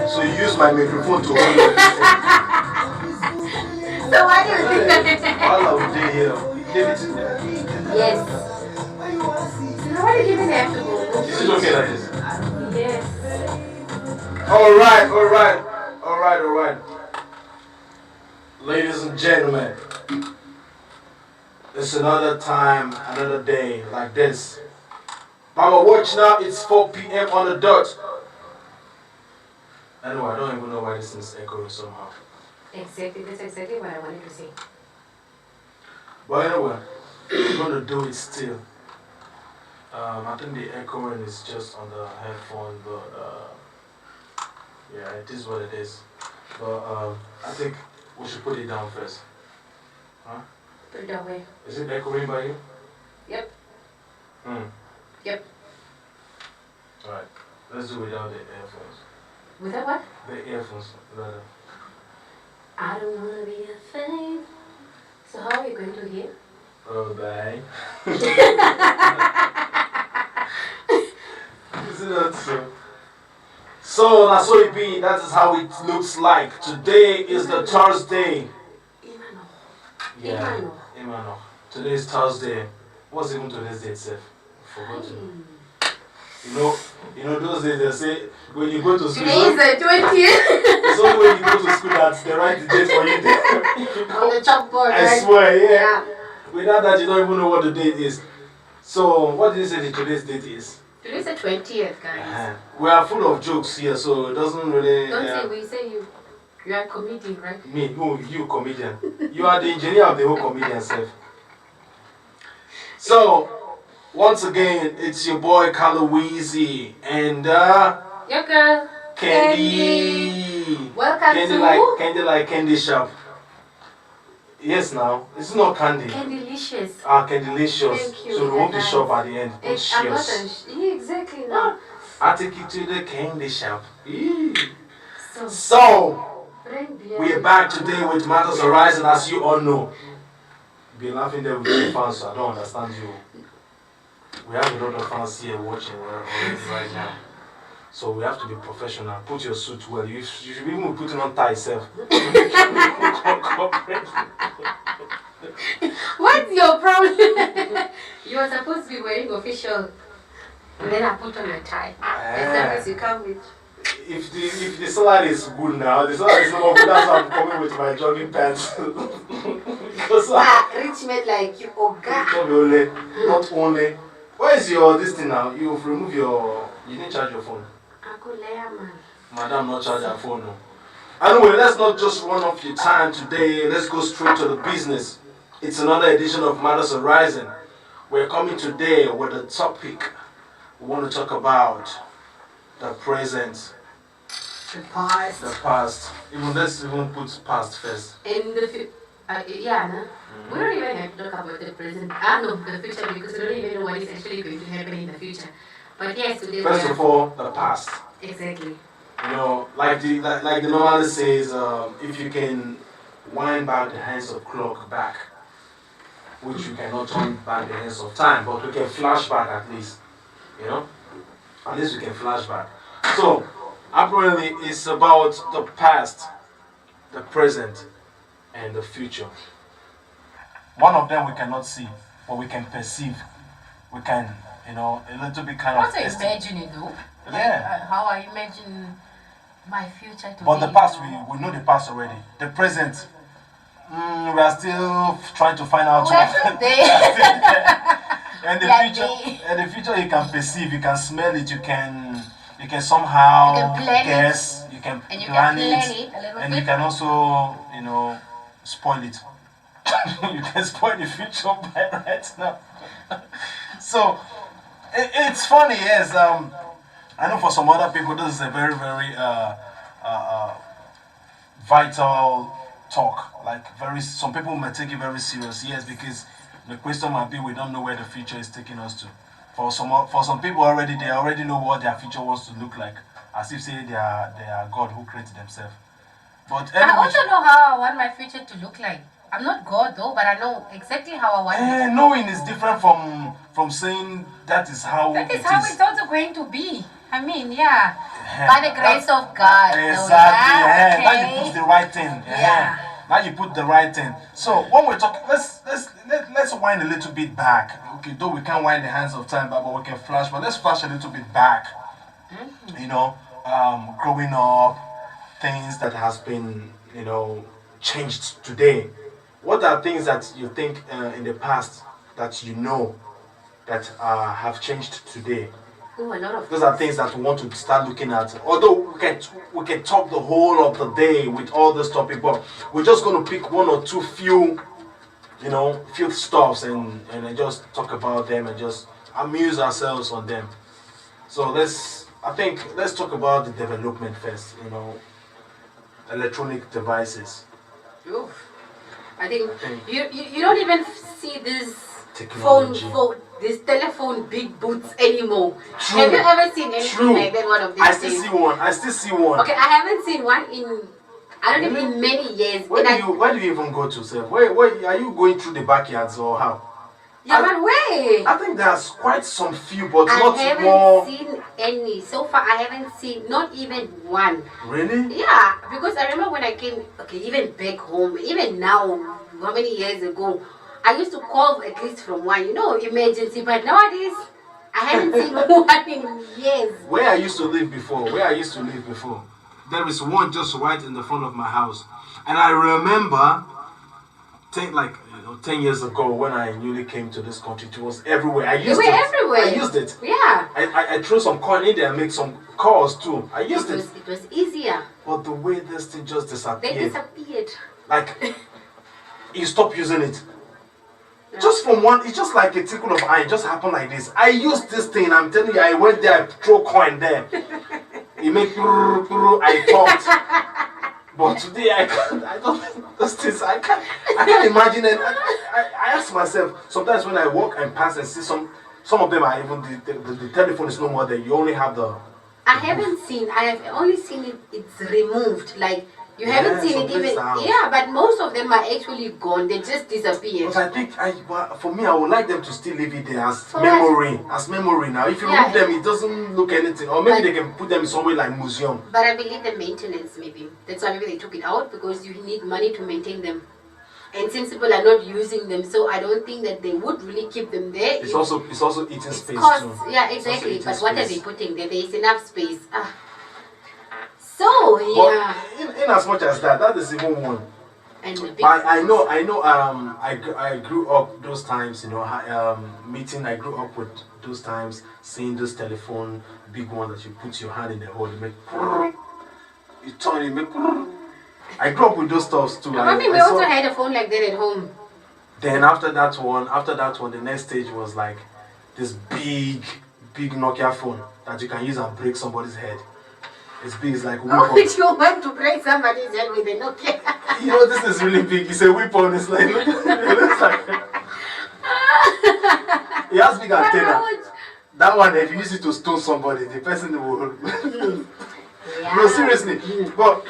So you use my microphone to hold it. So why do you think that? All of day here. Give it to me. Yes. So why do you even have to go? Is it okay like this? Yes. Alright. Ladies and gentlemen, it's another time, another day like this. Mama, watch now, it's 4 p.m. on the dot. Anyway, I don't even know why this is echoing somehow. Exactly, that's exactly what I wanted to say. But anyway, we're going to do it still. I think the echoing is just on the headphone, but yeah, it is what it is. But I think we should put it down first. Huh? Put it that way. Is it echoing by you? Yep. Yep. Alright, let's do without the earphones. Without what? The earphones, rather. I don't want to be a thing. So how are you going to hear? Oh, bye. Isn't that so? So, that's what it be. That is how it looks like. Today is the Thursday. Yeah, Imano. Today is Thursday. What's even today's date, Seth? Forgotten. You know those days they say when you go to school. Today is the 20th. It's only when you go to school that they write the date for you there. On the chalkboard, right? I swear, yeah. Without that, you don't even know what the date is. So, what did you say today's date is? Today's the 20th, guys. We are full of jokes here, so it doesn't really. Don't say we say you. You are a comedian, right? Me? Who? You comedian? You are the engineer of the whole comedian self. So, once again, it's your boy Kaloweezy and your girl Candy. Welcome to Candy Shop. Yes, now it's not candy. Candylicious. Candylicious. Thank you. So we want the shop at the end. Yeah, exactly. No. I take you to the candy shop. So we are back today with Matters Horizon, as you all know. You've been laughing there with your fans, so I don't understand you. We have a lot of fans here watching right now. So we have to be professional. Put your suit well. You should even be putting on tie yourself. What's your problem? You are supposed to be wearing official. And then I put on a tie. As you come with. If the salary is good now, the salary is not good. That's why I'm coming with my jogging pants. Rich men like you, not only. Where is your this thing now? You've removed your. You didn't charge your phone. Madam, not charge her phone. No. Anyway, let's not just run off your time today. Let's go straight to the business. It's another edition of Matters Horizon. We're coming today with a topic. We want to talk about the present, the past. The past. Let's even put past first. And the future. We don't even have to talk about the present. No, the future, because we don't even know what is actually going to happen in the future. But yes, today first of all, the past. Exactly. You know, like the normally says, if you can wind back the hands of clock back, which you cannot turn back the hands of time, but we can flash back at least. You know, at least we can flash back. So, apparently, it's about the past, the present, and the future. One of them we cannot see, but we can perceive. We can, a little bit kind of. Also imagine it, though. Yeah. How I imagine my future to but be. But the past, we know the past already. The present, we are still trying to find out. We're still there. And the future, you can perceive, you can smell it, you can somehow guess, you can plan it, and you can also, spoil it. You can spoil the future by right now. So it's funny, yes. I know for some other people this is a very, very vital talk. Like some people might take it very serious, yes, because the question might be we don't know where the future is taking us to. For some people already, they already know what their future wants to look like, as if say they are God who created themselves. But I also know how I want my future to look like. I'm not God though, but I know exactly how I want it. Knowing is different from saying that is how it's also going to be. I mean, yeah. By the grace of God. Exactly. Now you put the right thing. Yeah. Now you put the right thing. So when we're talking, let's wind a little bit back. Okay, though we can't wind the hands of time back, but we can flash. But let's flash a little bit back. You know, growing up, things that has been, you know, changed today. What are things that you think in the past that you know that have changed today? Oh, a lot of Those are things that we want to start looking at. Although we can talk the whole of the day with all this topic, but we're just going to pick one or two few stuffs and just talk about them and just amuse ourselves on them. So let's talk about the development first. You know, electronic devices. Oof. I think you don't even see this Technology. this telephone big boots anymore. True. Have you ever seen anything True. like that? One of these I still things? see one. Okay, I haven't seen one in many years. Where do you even go to, sir? Where are you going through the backyards or how? Yeah, but where? I think there's quite some few, but I not haven't more. seen any. So far, I haven't seen not even one. Really? Yeah, because I remember when I came, even back home, even now, how many years ago, I used to call at least from one, emergency. But nowadays, I haven't seen one in years. Where I used to live before, there is one just right in the front of my house. And I remember, 10 years ago when I newly came to this country, it was everywhere. I used it. Yeah. I threw some coin in there and made some calls too. I used it. It was easier. But the way this thing just disappeared. They disappeared. Like, you stop using it. Just from one, it's just like a tickle of iron. It just happened like this. I used this thing. I'm telling you, I went there, I threw coin there. It made I thought. But today I don't. Those things I can't imagine it. I ask myself sometimes when I walk and pass and see some of them are even the telephone is no more there. You only have the. I have only seen it. It's removed. Like. You haven't seen it even, but most of them are actually gone. They just disappeared. But I think, for me, I would like them to still leave it there as memory. Now, if you remove them, it doesn't look anything. Or maybe they can put them somewhere like museum. But I believe the maintenance, maybe. That's why maybe they took it out, because you need money to maintain them. And since people are not using them, so I don't think that they would really keep them there. It's also eating space too. Yeah, exactly. But what are they putting there? There is enough space. So yeah. But in as much as that is even one. And the big I know. I grew up those times. Meeting. I grew up with those times, seeing those telephone big one that you put your hand in the hole, you make. You turn, you make. I grew up with those stuffs too. I mean, we also had a phone like that at home. Then after that one, the next stage was like this big Nokia phone that you can use and break somebody's head. It's big, it's like a weapon. Would you want to break somebody's head with a Nokia? This is really big. It's a weapon. It's like, it looks like. It has big antenna. That one, if you use it to stone somebody, the person will. Yeah. No, seriously. But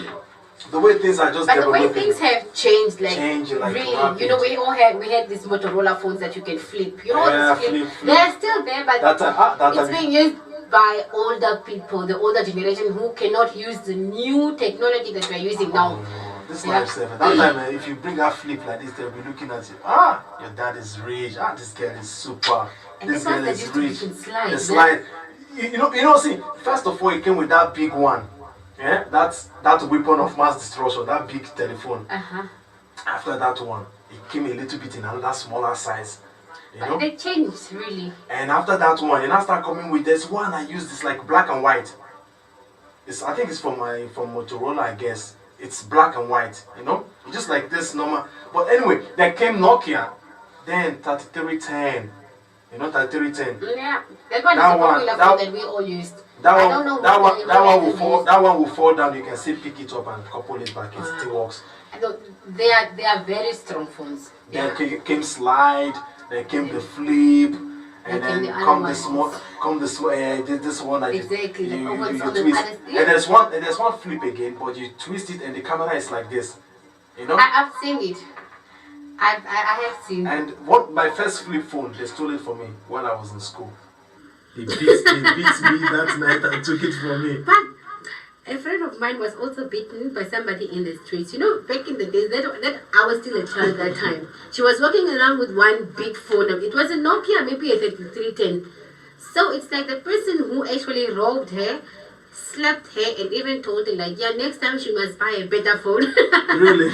the way things are just developing. The way things have changed, like really, rapid. we had these Motorola phones that you can flip. Flip. They're still there, but it's being used by older people, the older generation who cannot use the new technology that we're using now. This lifesaver. That time, if you bring a flip like this, they'll be looking at you. Your dad is rich. This girl is super. And this girl is rich. The slide. See, first of all, it came with that big one. Yeah, that weapon of mass destruction, that big telephone. After that one, it came a little bit in another smaller size. But they changed really. And after that one, you now start coming with this one. I use this like black and white. I think it's from Motorola, I guess. It's black and white, just like this normal. But anyway, there came Nokia, then 3310. 3310. Yeah, that one is a popular phone that we all used. That one will fall down. You can still pick it up and couple it back. It still works. They are very strong phones. Then came slide. Then came the flip, and then this one that exactly. you twist. And there's one flip again, but you twist it and the camera is like this. I've seen it. I have seen. And my first flip phone, they stole it from me when I was in school. They beat me that night and took it from me. But of mine was also beaten by somebody in the streets. You know, back in the days, that I was still a child that time. She was walking around with one big phone. It was a Nokia, maybe a 3310. So it's like the person who actually robbed her, slapped her, and even told her, like, yeah, next time she must buy a better phone. Really?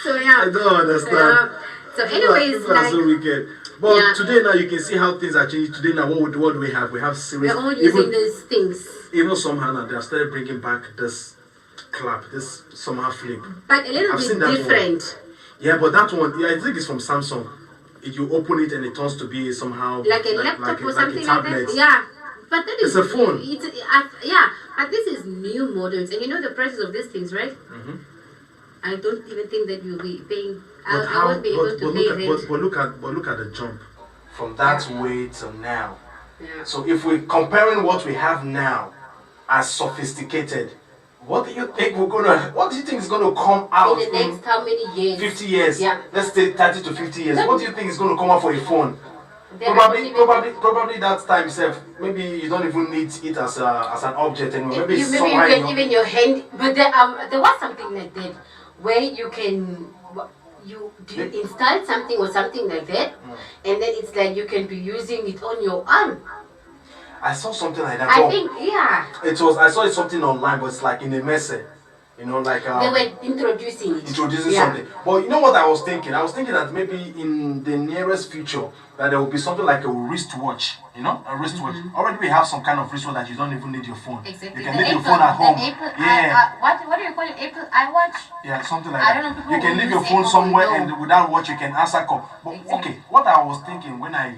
So yeah. I don't understand. So anyways, people are so wicked. But today now you can see how things are changing. Today now what do we have? We have series. We're all using these things. Even somehow now they have started bringing back this clap, this somehow flip. But a little bit different. One. Yeah, but that one, yeah, I think it's from Samsung. You open it and it turns to be somehow like a laptop or something like that. Yeah. But that is a phone. Yeah, but this is new models, and you know the prices of these things, right? Mm-hmm. I don't even think that you'll be paying. But I won't be able to pay rent. But look at the jump from that way to now. Yeah. So if we're comparing what we have now as sophisticated, what do you think is gonna come out in the next how many years? 50 years. Yeah. Let's say 30 to 50 years. What do you think is gonna come out for a phone? Probably that time itself. Maybe you don't even need it as an object anymore. Maybe you can even your hand. But there was something like that where you can you install something or something like that, and then it's like you can be using it on your arm. I saw something like that. I think I saw something online, but it's like in a message. You know, like they were introducing something. But you know what I was thinking? I was thinking that maybe in the nearest future that there will be something like a wristwatch. You know, a wristwatch. Already we have some kind of wristwatch that you don't even need your phone. Exactly. You can leave your phone at home. What do you call it? Apple iWatch? Yeah, something like that. I don't know. You can leave your phone somewhere and without watch you can answer call. But okay, what I was thinking when I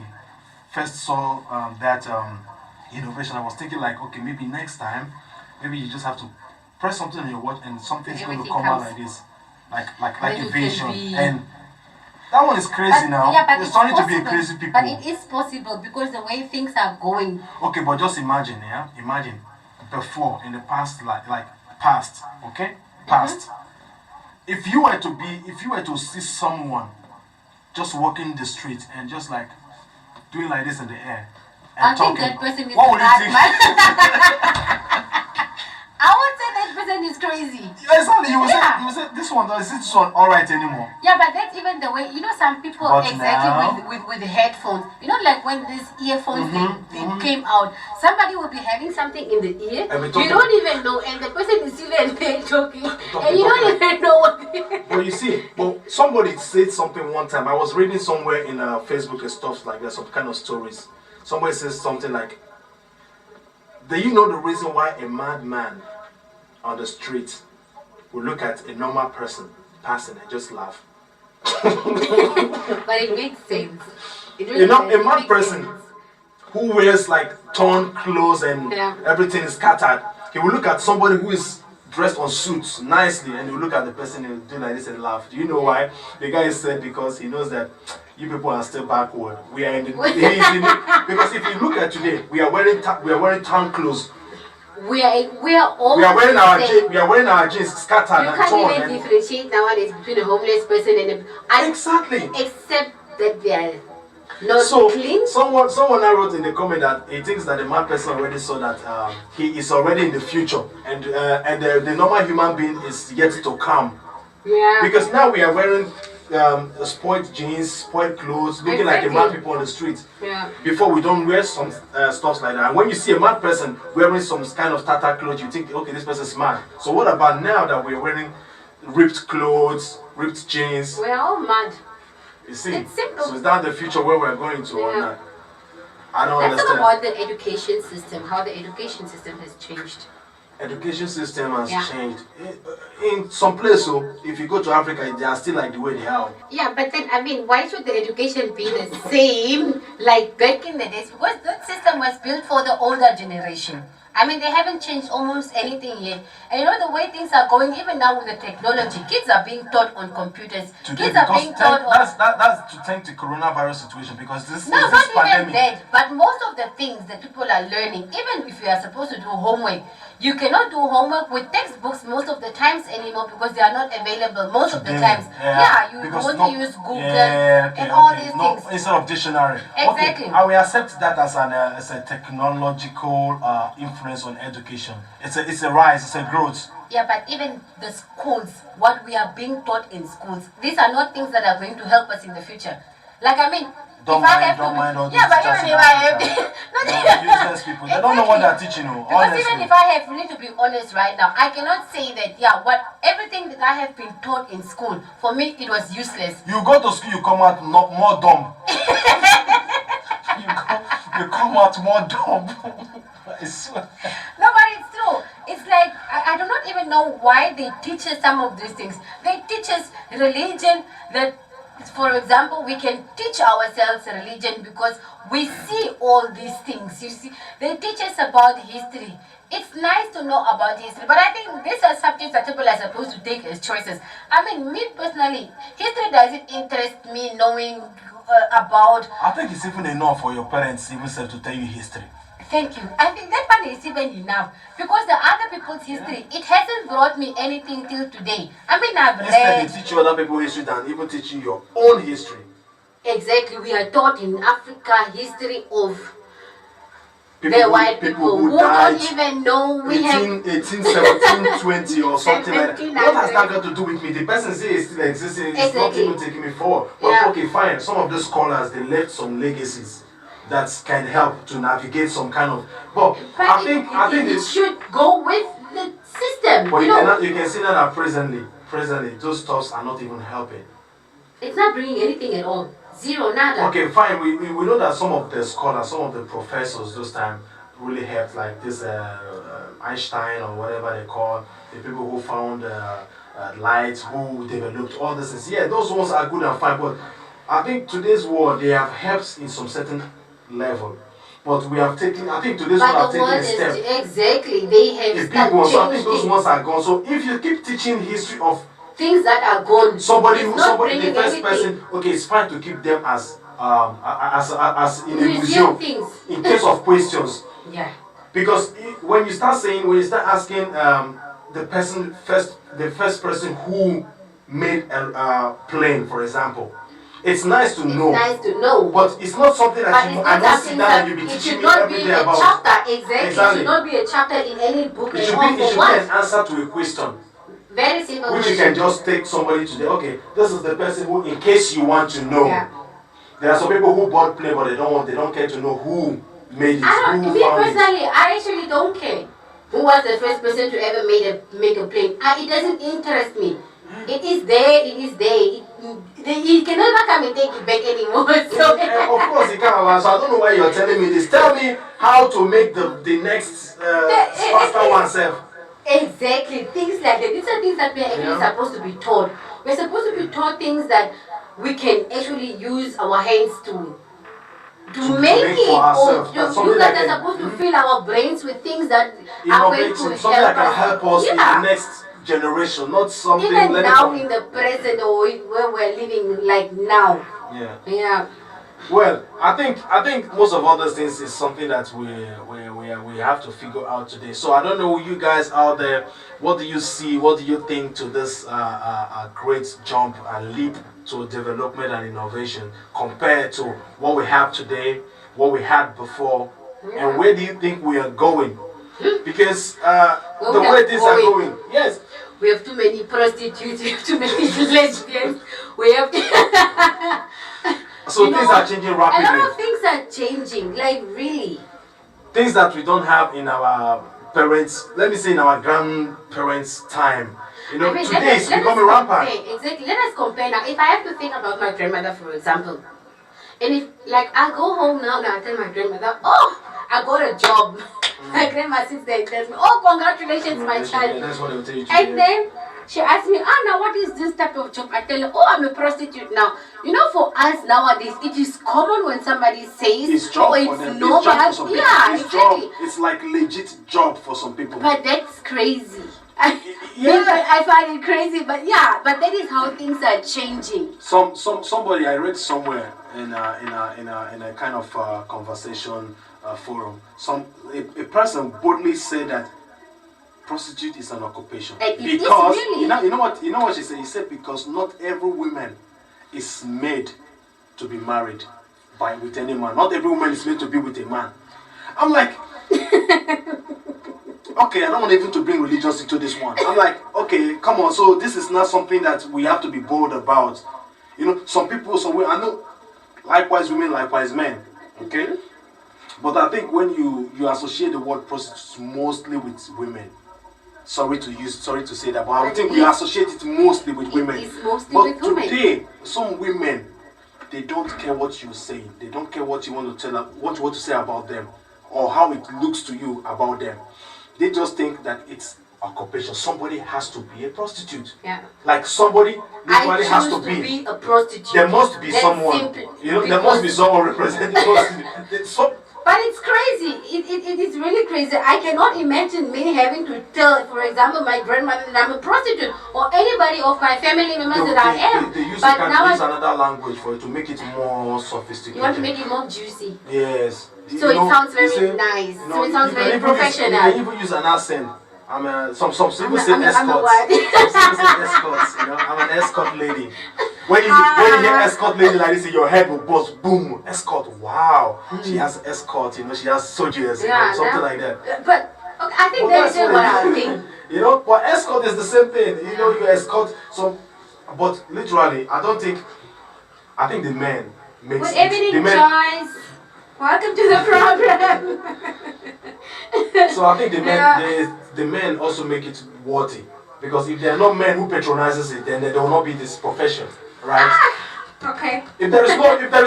first saw that innovation, I was thinking like, okay, maybe next time, maybe you just have to press something on your watch and something's going to come out like this, like a vision. And that one is crazy now. Yeah, but it's starting to be a crazy people. But it is possible because the way things are going. Okay, but just imagine, imagine before in the past, like past, okay, past. If you were to see someone just walking the street and just like doing like this in the air and I talking, think that person is what would you think? I would say that person is crazy. Yeah, exactly. You will say this one is this one alright anymore? Yeah, but that's even the way some people with headphones. You know, like when these earphones they came out, somebody will be having something in the ear. You don't even know, and the person is even there talking, and you don't even know what. Well, you see, somebody said something one time. I was reading somewhere in Facebook and stuff like that, some kind of stories. Somebody says something like, do you know the reason why a madman on the street will look at a normal person passing and just laugh? But it makes sense. A mad person who wears like torn clothes and everything is scattered, he will look at somebody who is dressed on suits nicely and he will look at the person and do like this and laugh. Do you know why? The guy said because he knows that you people are still backward. We are in the because if you look at today, we are wearing town clothes. We are all wearing our jeans scattered and torn. You can't even differentiate nowadays between a homeless person and exactly. Except that they are not clean. Someone now wrote in the comment that he thinks that the mad person already saw that he is already in the future and the normal human being is yet to come. Yeah. Because now we are wearing spoiled jeans, spoiled clothes, looking like a mad people on the street. Yeah. Before we don't wear some stuff like that. And when you see a mad person wearing some kind of tattered clothes, you think, okay, this person's mad. So what about now that we're wearing ripped clothes, ripped jeans? We're all mad. You see? It's simple. So is that the future where we're going to or not? I don't understand. Let's talk about the education system, how the education system has changed. Education system has changed. In some places, if you go to Africa, they are still like the way they are. Yeah, but then, why should the education be the same like back in the days? Because that system was built for the older generation. They haven't changed almost anything yet. And you know the way things are going, even now with the technology, kids are being taught on computers. Kids are being taught on... That's to thank the coronavirus situation because this not even that, but most of the things that people are learning, even if you are supposed to do homework, you cannot do homework with textbooks most of the times anymore because they are not available most of the times. You want to use Google and all these things. Instead of dictionary. Exactly. Okay, I will accept that as a technological influence difference on education. It's a rise, it's a growth. Yeah, but even the schools, what we are being taught in schools, these are not things that are going to help us in the future. Like, I mean, don't mind all these but even if I have useless people, they don't know what they're teaching you. Because Honestly. even if I have really to be honest right now, I cannot say that what everything that I have been taught in school, for me it was useless. You go to school, you come out more dumb. you come out more dumb. No, but it's true. It's like I do not even know why they teach us some of these things. They teach us religion that, for example, we can teach ourselves religion because we see all these things. You see, they teach us about history. It's nice to know about history, but I think these are subjects that people are supposed to take as choices. I mean, me personally, history doesn't interest me knowing about. I think it's even enough for your parents even to tell you history. Thank you. I think that one is even enough because the other people's history, it hasn't brought me anything till today. I mean, I've read. Instead, they teach you other people's history than even teaching your own history. Exactly. We are taught in Africa history of the white people who don't even know we 18, 17, 20 or something like that. What has that got to do with me? The person says it's still existing. It's not even taking me forward. But okay, fine. Some of the scholars, they left some legacies that can help to navigate some kind of. But I think it should go with the system. But you can see that presently, those stuffs are not even helping. It's not bringing anything at all. Zero, nada. Okay, fine. We know that some of the scholars, some of the professors those time really helped, like this Einstein or whatever they call the people who found light, who developed all this. Things. Yeah, those ones are good and fine. But I think today's world they have helped in some certain level. But we have taken, I think today's world have taken a step. Exactly, they have the big ones, so I think those ones are gone. So if you keep teaching history of things that are gone, somebody, the first person, okay, it's fine to keep them as in a museum in case of questions. Yeah. Because when you start asking the first person who made a plane, for example. It's nice to know. Nice to know. But it's not something that you must sit down and you'll be teaching me every day about. It should not be a chapter, exactly. It should not be a chapter in any book. It should be an answer to a question. Very simple. Which you can just take somebody today. Okay, this is the person who, in case you want to know. Yeah. There are some people who bought plane, but they don't care to know who made it. I actually don't care who was the first person to ever make a plane. It doesn't interest me. It is there. He can never come and take it back anymore. So. Of course he can't. So I don't know why you're telling me this. Tell me how to make the next faster one self. Exactly. Things like that. These are things that we're actually supposed to be taught. We're supposed to be taught things that we can actually use our hands to make it. You guys are supposed to fill our brains with things that are going to help us in the next generation, not something even now in the present or where we're living like now. Yeah. Well, I think most of all those things is something that we have to figure out today. So I don't know, you guys out there, what do you see? What do you think to this great jump and leap to development and innovation compared to what we have today, what we had before, and where do you think we are going? Because the way things are going, yes. We have too many prostitutes, we have too many lesbians, we have so things are changing rapidly. A lot of things are changing, like really. Things that we don't have in our parents, let me say in our grandparents' time. You know, today it's becoming rampant. Exactly. Let us compare now. If I have to think about my grandmother, for example, and if, like, I go home now and I tell my grandmother, oh, I got a job. My grandma sits there and tells me, oh, congratulations, my child. That's what they will tell you. And then she asks me, now what is this type of job? I tell her, oh, I'm a prostitute now. You know, for us nowadays, it is common when somebody says, it's job it's for them. normal. It's job for yeah, it's exactly. Job. It's like legit job for some people. But that's crazy. I find it crazy, but that is how things are changing. Somebody I read somewhere in a kind of conversation forum. A person boldly said that prostitute is an occupation because really? you know what she said. He said because not every woman is made to be married with any man. Not every woman is made to be with a man. I'm like. okay, I don't want even to bring religions into this one. I'm like, okay, come on. So this is not something that we have to be bold about. You know, some people, I know, likewise women, likewise men. Okay, but I think when you associate the word prostitutes mostly with women. Sorry to say that, but I think we associate it mostly with women. It's mostly but with women. Today, some women, they don't care what you say. They don't care what you want to tell them, what you want to say about them, or how it looks to you about them. They just think that it's occupation. Somebody has to be a prostitute. Yeah. Like somebody literally has to be a prostitute. There must be someone. You know, there must be someone representing prostitute. But it's crazy. It is really crazy. I cannot imagine me having to tell, for example, my grandmother that I'm a prostitute, or anybody of my family members that I am. They use another language for it to make it more sophisticated. You want to make it more juicy. Yes. So it sounds very nice. So it sounds very professional. You can even use an accent. Some people say escorts. Some people say escorts. You know, I'm an escort lady. When you hear escort lady like this, your head will bust. Boom, escort. Wow, she has escort. You know, she has soldiers. Yeah, something like that. But okay, I think that's what I think. You know, but escort is the same thing. You know, you escort some, but literally, I think the men makes Good evening, Joyce. Welcome to the program. So I think the men also make it worthy, because if there are not men who patronizes it, then there will not be this profession, right? Okay. If there is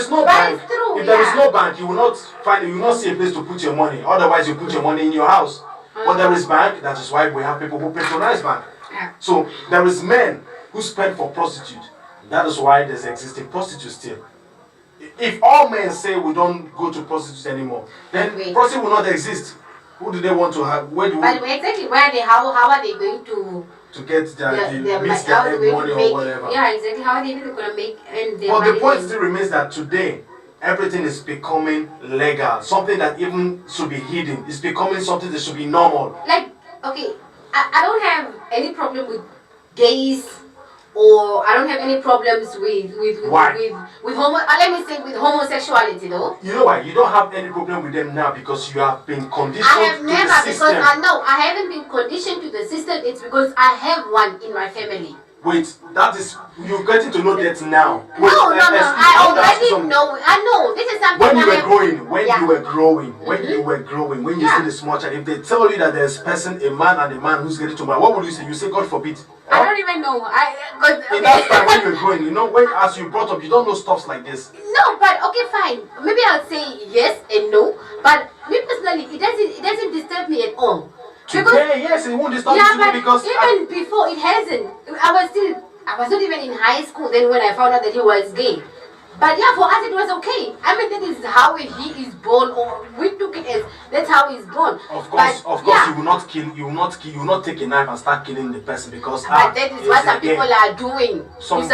no bank, true, if there is no bank, you will not see a place to put your money. Otherwise, you put your money in your house. But there is bank. That is why we have people who patronize bank. So there is men who spend for prostitute. That is why there's existing prostitutes still. If all men say we don't go to prostitutes anymore, then prostitute will not exist. Who do they want to have? Where do exactly how are they going to get their money or whatever? Yeah, exactly. How are they even going to make But the point still remains that today everything is becoming legal. Something that even should be hidden is becoming something that should be normal. Like, okay, I don't have any problem with gays, or I don't have any problems with homosexuality though. You know why? You don't have any problem with them now because you have been conditioned I have to never, the system. because I haven't been conditioned to the system. It's because I have one in my family. Wait, that is, you're getting to know that now. Wait, no. I already know. I know. This is something when you were growing, when you see the small child, if they tell you that there's a man and a man who's getting to marry, what would you say? You say, God forbid. I don't even know. In that time when you were growing, you know, as you brought up, you don't know stuff like this. No, but okay, fine. Maybe I'll say yes and no. But me personally, it doesn't disturb me at all. Today, yes, it won't disturb you because even before it hasn't. I was not even in high school then when I found out that he was gay. But yeah, for us it was okay. I mean, that is how he is born, or we took it as that's how he's born. Of course, yeah. You will not take a knife and start killing the person because. But that is what some people are doing. Some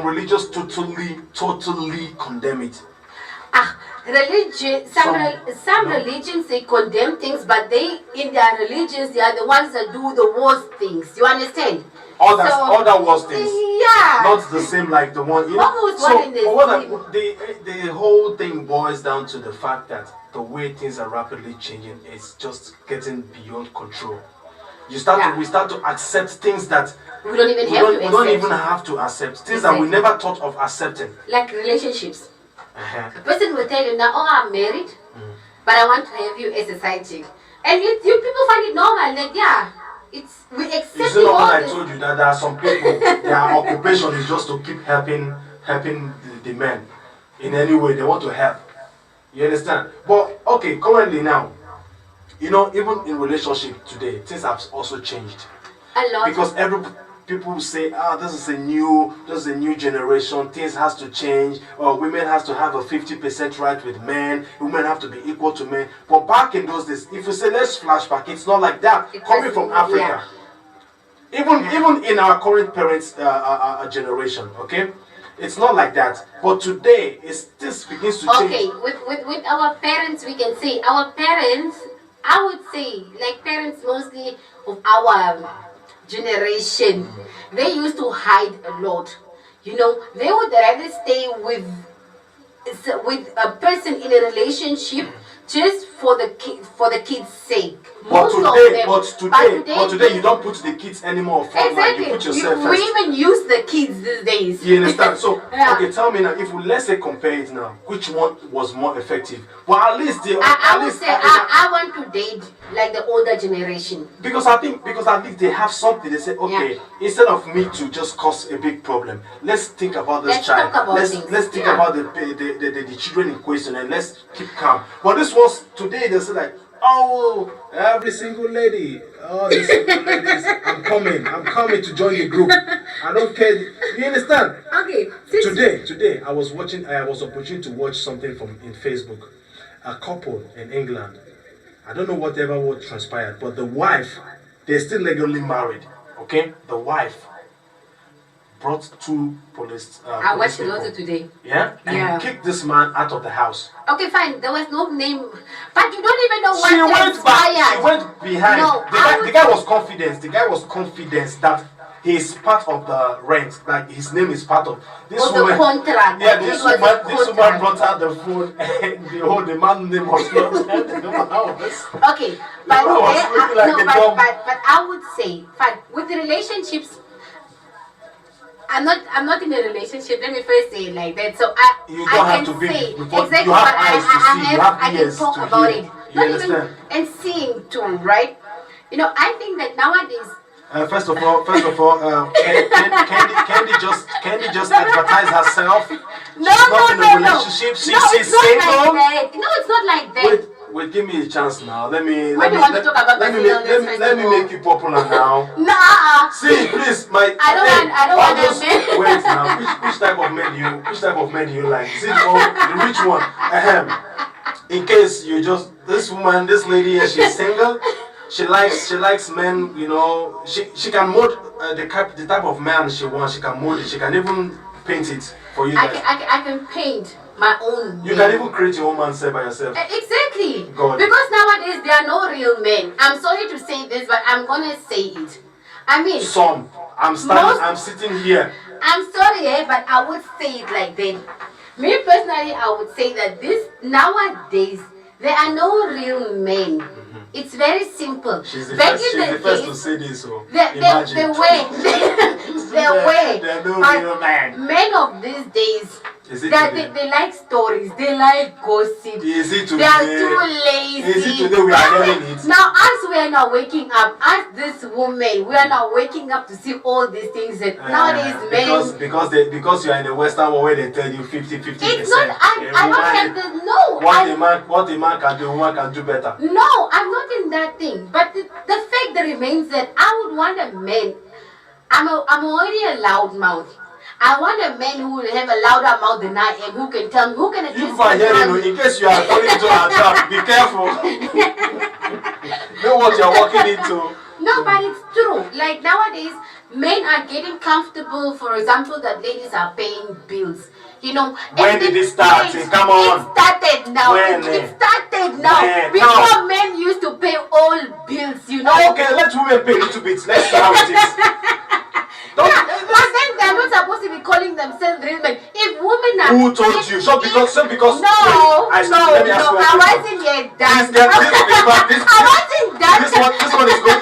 religious totally condemn it. Some religions, they condemn things, but in their religions, they are the ones that do the worst things. You understand? Other worst things. Yeah. Not the same like the one. The whole thing boils down to the fact that the way things are rapidly changing, it's just getting beyond control. We start to accept things that we don't even have to accept. Things that we never thought of accepting. Like relationships. A person will tell you now, I'm married, but I want to have you as a side chick. And you people find it normal, like, yeah, we accept it. You know what I told you, that there are some people, their occupation is just to keep helping the men in any way they want to help. You understand? But, okay, currently now, you know, even in relationship today, things have also changed. A lot. Because people say, this is a new generation, things has to change, or women has to have a 50% right with men, women have to be equal to men. But back in those days, if you say let's flashback, it's not like that. Coming from Africa. Yeah. Even in our current parents' generation, okay? It's not like that. But today, this begins to change. Okay, with our parents, we can say, our parents, I would say, like parents mostly of our generation, they used to hide a lot. You know, they would rather stay with a person in a relationship just for the kids' sake. But today, you don't put the kids anymore front line. You put yourself first. We even use the kids these days. You understand? So, okay, tell me now, if we let's say compare it now, which one was more effective? Well, at least I want to date like the older generation. Because at least they have something. They say, okay, instead of me to just cause a big problem, let's think about this child. Let's think about the children in question, and let's keep calm. But this was today. They say like, oh, every single lady, all these single ladies, I'm coming to join the group. I don't care. You understand? Okay. Today, I was opportunity to watch something in Facebook. A couple in England. I don't know what transpired, but the wife, they're still legally married. Okay, the wife brought two police. I watched it also today. Yeah, and kicked this man out of the house. Okay, fine. There was no name, but you don't even know what She went back. She went behind. No, the guy was confident. The guy was confident that he's part of the rent. Like his name is part of this woman. The contract. Yeah, this woman brought out the phone, and the man's name was not. Okay, but I would say, fine, with the relationships. I'm not in a relationship. Let me first say it like that. So you don't have to be. Exactly, you have eyes to see. You have ears I can talk to about hear. it. You understand? And seeing too, right? You know, I think that nowadays. First of all, Candy just advertise herself. No. Relationship. She's single. No, it's not like that. Wait, give me a chance now. Let me want to talk about let me make you popular now. Nah. See, please, I don't want that. Wait now. Which type of men do you like? See, the rich one. In case you just this lady, she's single. She likes men. You know, she can mold the type of man she wants. She can mold it. She can even paint it for you. I can paint my own. You can even create your own man set by yourself. Exactly. God. Because nowadays there are no real men. I'm sorry to say this, but I'm gonna say it. I mean, some. I'm sitting here. I'm sorry, but I would say it like that. Me personally, I would say that nowadays there are no real men. It's very simple. She's the first to say this. So the way. There are no real men. Men of these days. They like stories, they like gossip. Is it today? They are too lazy. Is it today we are hearing it? Now, as we are not waking up, as this woman, we are not waking up to see all these things that nowadays men. Because you are in the Western world where they tell you 50-50%. It's not. I don't have this. No. What a man can do, a woman can do better. No, I'm not in that thing. But the fact that remains that I would want a man. I'm already a loud mouth. I want a man who will have a louder mouth than I am, who can tell me, who can at least... You are hearing, in case you are falling into a trap, be careful. Know what you are walking into. No, but it's true. Like nowadays, men are getting comfortable, for example, that ladies are paying bills. You know, when did it start? Come on. It started now. It started now. Before men used to pay all bills, you know. Okay, let women pay a little bit. Let's see how it is. But then they're not supposed to be calling themselves real men. If women are... Who told you? So because... No, I wasn't yet done. I wasn't done. This one is good.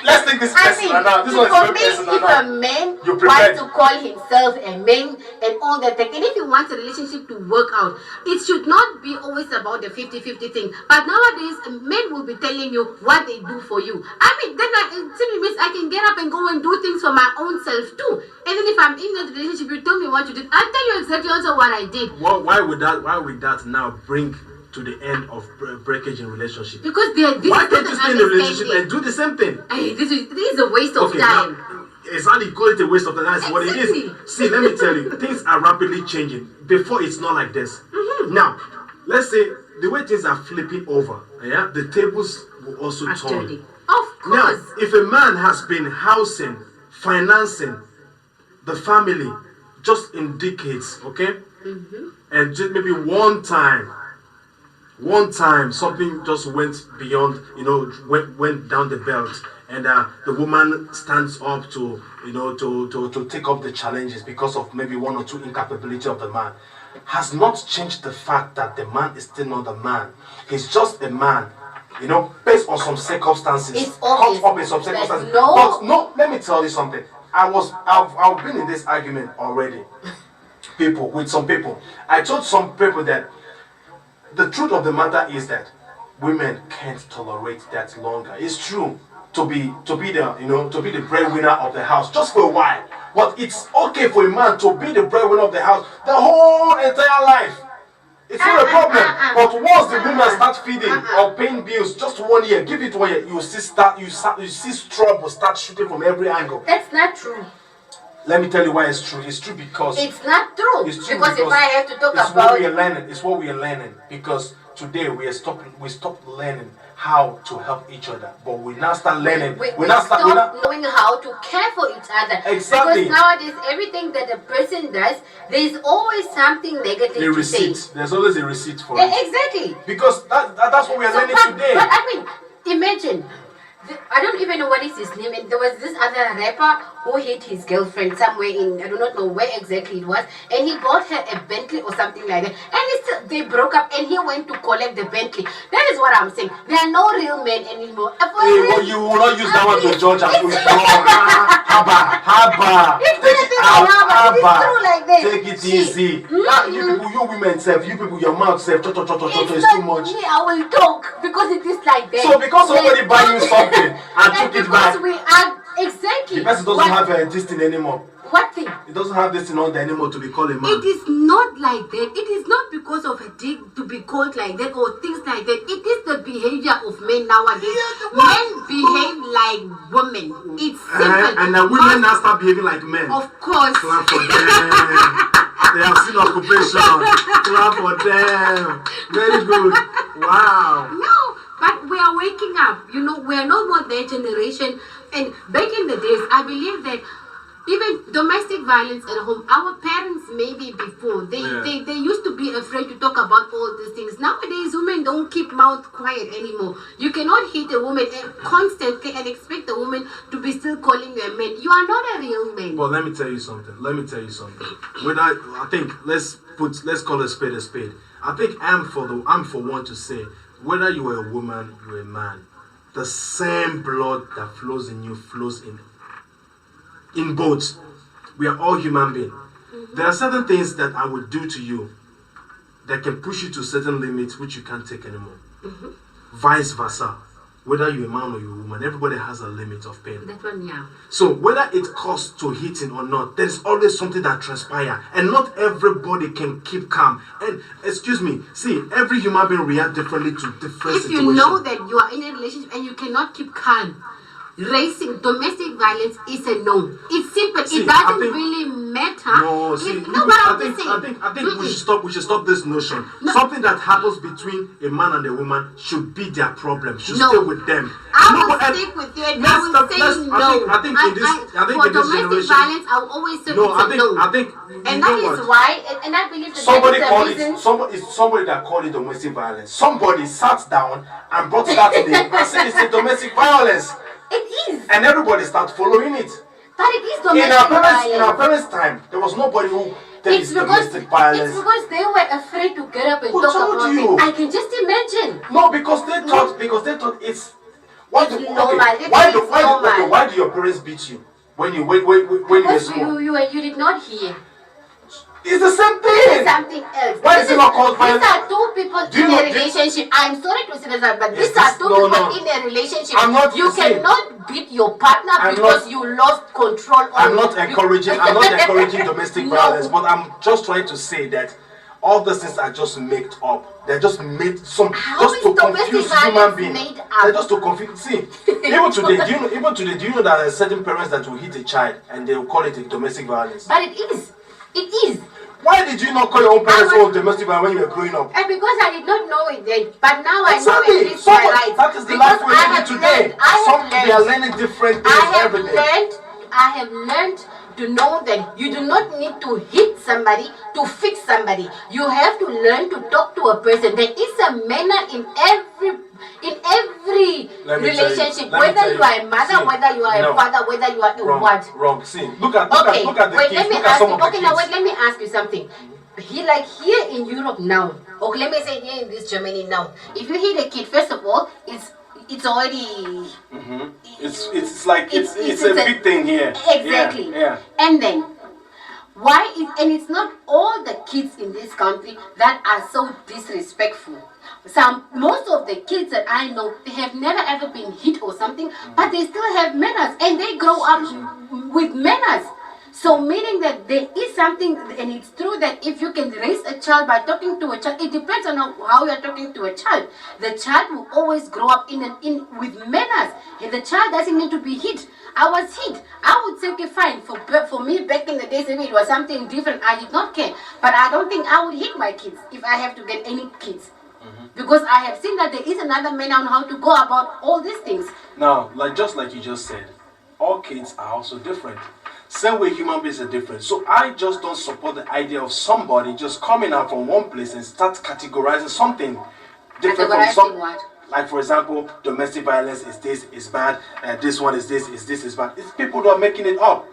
Let's take this personal now. This one is very personal now. If a man wants to call himself a man and all that, and if he wants a relationship to work out, it should not be always about the 50-50 thing. But nowadays, men will be telling you what they do for you. I mean, then it simply means I can get up and go and do things for my own self too. And then if I'm in that relationship, you tell me what you did. I'll tell you exactly also what I did. Why would that now bring to the end of breakage in relationship? Because why can't you stay in the relationship and do the same thing? This is a waste of time. Exactly, call it a waste of time. That's what it is. See, let me tell you, things are rapidly changing. Before, it's not like this. Now, let's say the way things are flipping over, yeah, the tables will also turn. Of course. Now, if a man has been housing, financing the family just in decades, okay, and just maybe one time something just went beyond, went down the belt, and the woman stands up to take up the challenges because of maybe one or two incapability of the man. has not changed the fact that the man is still not a man. He's just a man, based on some circumstances. It's obvious. Caught up in some circumstances. No. But no, let me tell you something. I've been in this argument already. With some people. I told some people that the truth of the matter is that women can't tolerate that longer. It's true to be the breadwinner of the house just for a while. But it's okay for a man to be the breadwinner of the house the whole entire life. It's not a problem. But once the woman starts feeding or paying bills, just 1 year, give it 1 year, you see trouble start shooting from every angle. That's not true. Let me tell you why it's true. It's true because it's not true. It's true because if I have to talk it's about what we are learning. It's what we are learning. Because today we stopped learning how to help each other, but we now start learning. We stop knowing how to care for each other. Exactly. Because nowadays everything that a person does, there's always something negative to say. There's always a receipt for it. it. Exactly. Because that's what we are learning today. But I mean, imagine. I don't even know what is his name, and there was this other rapper who hit his girlfriend somewhere in, I do not know where exactly it was, and he bought her a Bentley or something like that, and they broke up, and he went to collect the Bentley. That is what I'm saying. There are no real men anymore. Well, you will not use that one to judge and Haba. Take it easy. You women self, you people, your mouth self, is too much. I will talk because it is like that. So because somebody buy you something and took it back, we are exactly. The person doesn't have this thing anymore. What thing? It doesn't have this thing on there anymore to be called a man. It is not like that. It is not because of a dick to be called like that or things like that. It is the behavior of men nowadays. Men behave like women. It's simple. And the women now start behaving like men. Of course. Clap for them. They have seen occupation. Clap for them. Very good. Wow. No, but we are waking up. We are no more their generation. And back in the days, I believe that even domestic violence at home, our parents maybe before, they used to be afraid to talk about all these things. Nowadays, women don't keep mouth quiet anymore. You cannot hit a woman constantly and expect a woman to be still calling you a man. You are not a real man. But let me tell you something. I think let's call a spade a spade. I think I'm for one to say, whether you are a woman, you're a man, the same blood that flows in you flows in both. We are all human beings. Mm-hmm. There are certain things that I would do to you that can push you to certain limits which you can't take anymore. Mm-hmm. Vice versa. Whether you're a man or you're a woman, everybody has a limit of pain. That one, yeah. So whether it costs to hitting or not, there's always something that transpires. And not everybody can keep calm. And excuse me, see, every human being reacts differently to different situations. If you know that you are in a relationship and you cannot keep calm, domestic violence is a no. It's simple. It doesn't really matter. No, see, I think we should stop this notion. No. Something that happens between a man and a woman should be their problem. Should stay with them. I will stick with you and I will say no. I think for domestic violence, I will always say no. I think and that is why, and I believe that somebody that called it domestic violence. Somebody sat down and brought that to them and said it's a domestic violence. It is. And everybody started following it. But it is domestic violence. In our parents' time, there was nobody who takes domestic violence. It's because they were afraid to get up and talk about it. I can just imagine. No, because they thought it's why do your parents beat you when you were small? You did not hear. It's the same thing. It's something else. Why is it not called violence? These are two people in a relationship. I'm sorry to say that, but these are two people in a relationship. You cannot beat your partner because you lost control. I'm not encouraging domestic violence, but I'm just trying to say that all these things are just made up. They're just made just to confuse human beings. They're just to confuse. See, even today, do you know that there are certain parents that will hit a child and they will call it a domestic violence? But it is. It is. Why did you not call your own parents domestic violence when you were growing up? And because I did not know it then, but now I know it is my right. That is the life we're living today. We are learning different things every day. I have learned to know that you do not need to hit somebody to fix somebody. You have to learn to talk to a person. There is a manner in every relationship, whether you are a mother, whether you are a father, whether you are a what. Wrong. See, look at the kids. Let me ask you something. like here in Europe now, or let me say here in this Germany now, if you hit a kid, first of all, it's already it's like it's a big thing here. Exactly. Yeah. And then and it's not all the kids in this country that are so disrespectful. Most of the kids that I know, they have never ever been hit or something, but they still have manners and they grow up with manners. So meaning that there is something, and it's true that if you can raise a child by talking to a child, it depends on how you're talking to a child. The child will always grow up with manners, and the child doesn't need to be hit. I was hit. I would say, okay, fine. For me, back in the days, maybe it was something different. I did not care. But I don't think I would hit my kids if I have to get any kids. Because I have seen that there is another manner on how to go about all these things. Now, just like you just said, all kids are also different. Same way human beings are different. So I just don't support the idea of somebody just coming out from one place and start categorizing something different from some. What? Like for example, domestic violence is this, is bad, this one is this, is bad. It's people that are making it up.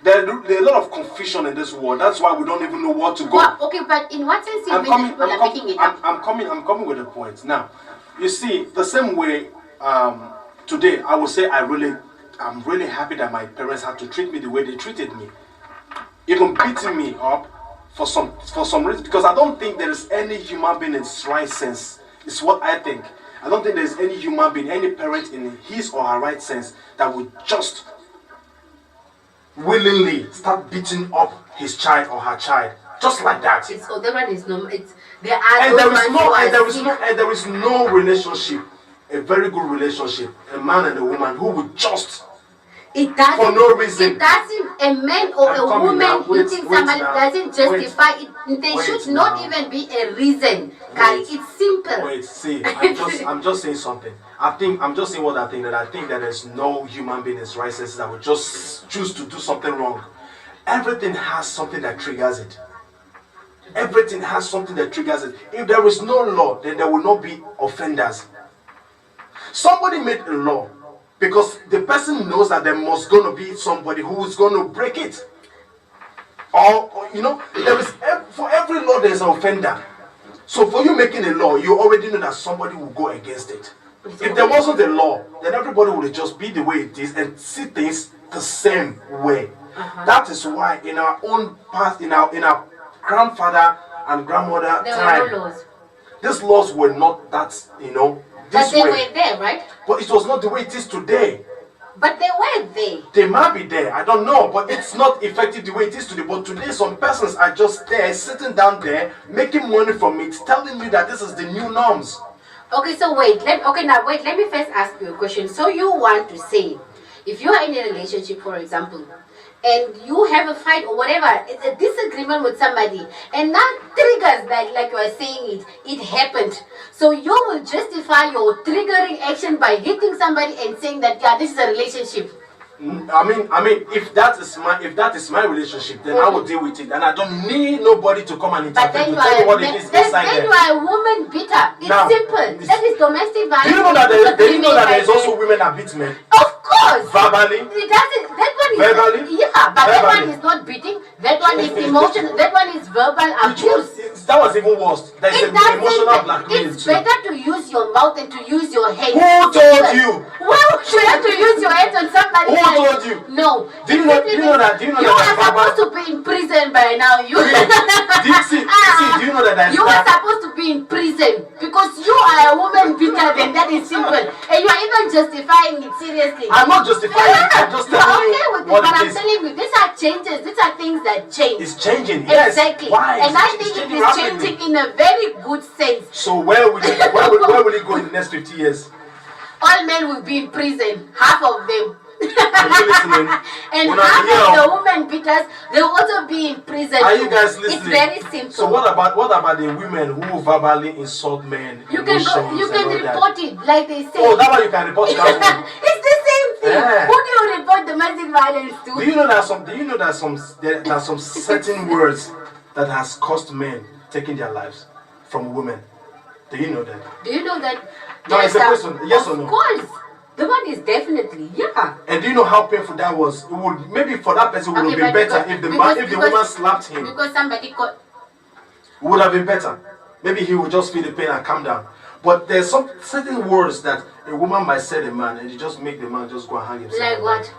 There's a lot of confusion in this world. That's why we don't even know what to go. Well, okay, but in what sense you mean people are making it up? I'm coming with a point. Now, you see, the same way today, I would say I'm really happy that my parents had to treat me the way they treated me. Even beating me up for some reason, because I don't think there is any human being in its right sense. It's what I think. I don't think there's any human being, any parent in his or her right sense that would just willingly start beating up his child or her child. Just like that. That one is normal. There is no relationship, a very good relationship, a man and a woman who would just for no reason. It doesn't, a man or a woman hitting somebody doesn't justify it. There should not even be a reason. It's simple. Wait, see, I'm just saying something. I'm just saying what I think, that I think that there's no human being in his right senses that would just choose to do something wrong. Everything has something that triggers it. Everything has something that triggers it. If there is no law, then there will not be offenders. Somebody made a law because the person knows that there must going to be somebody who is going to break it. Or there is, for every law there's an offender. So for you making a law, you already know that somebody will go against it. If there wasn't a law, then everybody would just be the way it is and see things the same way. That is why in our own past, in our grandfather and grandmother time, no laws. These laws were not that, this but they way. were there, right? But it was not the way it is today. But they were there. They might be there, I don't know, but it's not effective the way it is today. But today, some persons are just there, sitting down there, making money from it, telling you that this is the new norms. Okay, so let me first ask you a question. So you want to say, if you are in a relationship, for example, and you have a fight or whatever, it's a disagreement with somebody, and that triggers that, like you are saying it happened. So you will justify your triggering action by hitting somebody and saying that, yeah, this is a relationship. I mean, if that is my relationship, then I will deal with it, and I don't need nobody to come and interfere to tell me what it is inside there. Then you are a woman beater. It's simple. That is domestic violence. Do you know that there is also women that beat men? Of course. Verbally. It doesn't. That one is verbally. Yeah, but that one is not beating. That one is emotional. That one is verbal abuse. That was even worse. There is emotional blackmail. It's better to use your mouth than to use your hands. Who told you? Why would you have to use your hands on somebody? Who told you? No. Do you know that? You are supposed to be in prison by now. You. Do you know that? You are supposed to be in prison because you are a woman beater. Then that is simple, and you are even justifying it seriously. I'm not justifying it. I'm just telling you with what it is. I'm telling you, these are changes. These are things that change. It's changing. Yes. Exactly. Why? And I think it is changing in a very good sense. So where will it go in the next 50 years? All men will be in prison. Half of them. And when half of the women beaters, they will also be in prison. Are you guys listening? It's very simple. So what about the women who verbally insult men? You can report it, like they say. Oh, that one you can report to that It's the same thing. Yeah. Who do you report domestic violence to? Do you know that there are some certain words that has cost men taking their lives from women? Do you know that? Do you know that? No, it's a question. Yes or no? Of course. The one is definitely, yeah. And do you know how painful that was? It would maybe for that person it would have been better if the woman slapped him. Because somebody caught. It would have been better. Maybe he would just feel the pain and calm down. But there's some certain words that a woman might say to a man, and you just make the man just go and hang himself. Like what?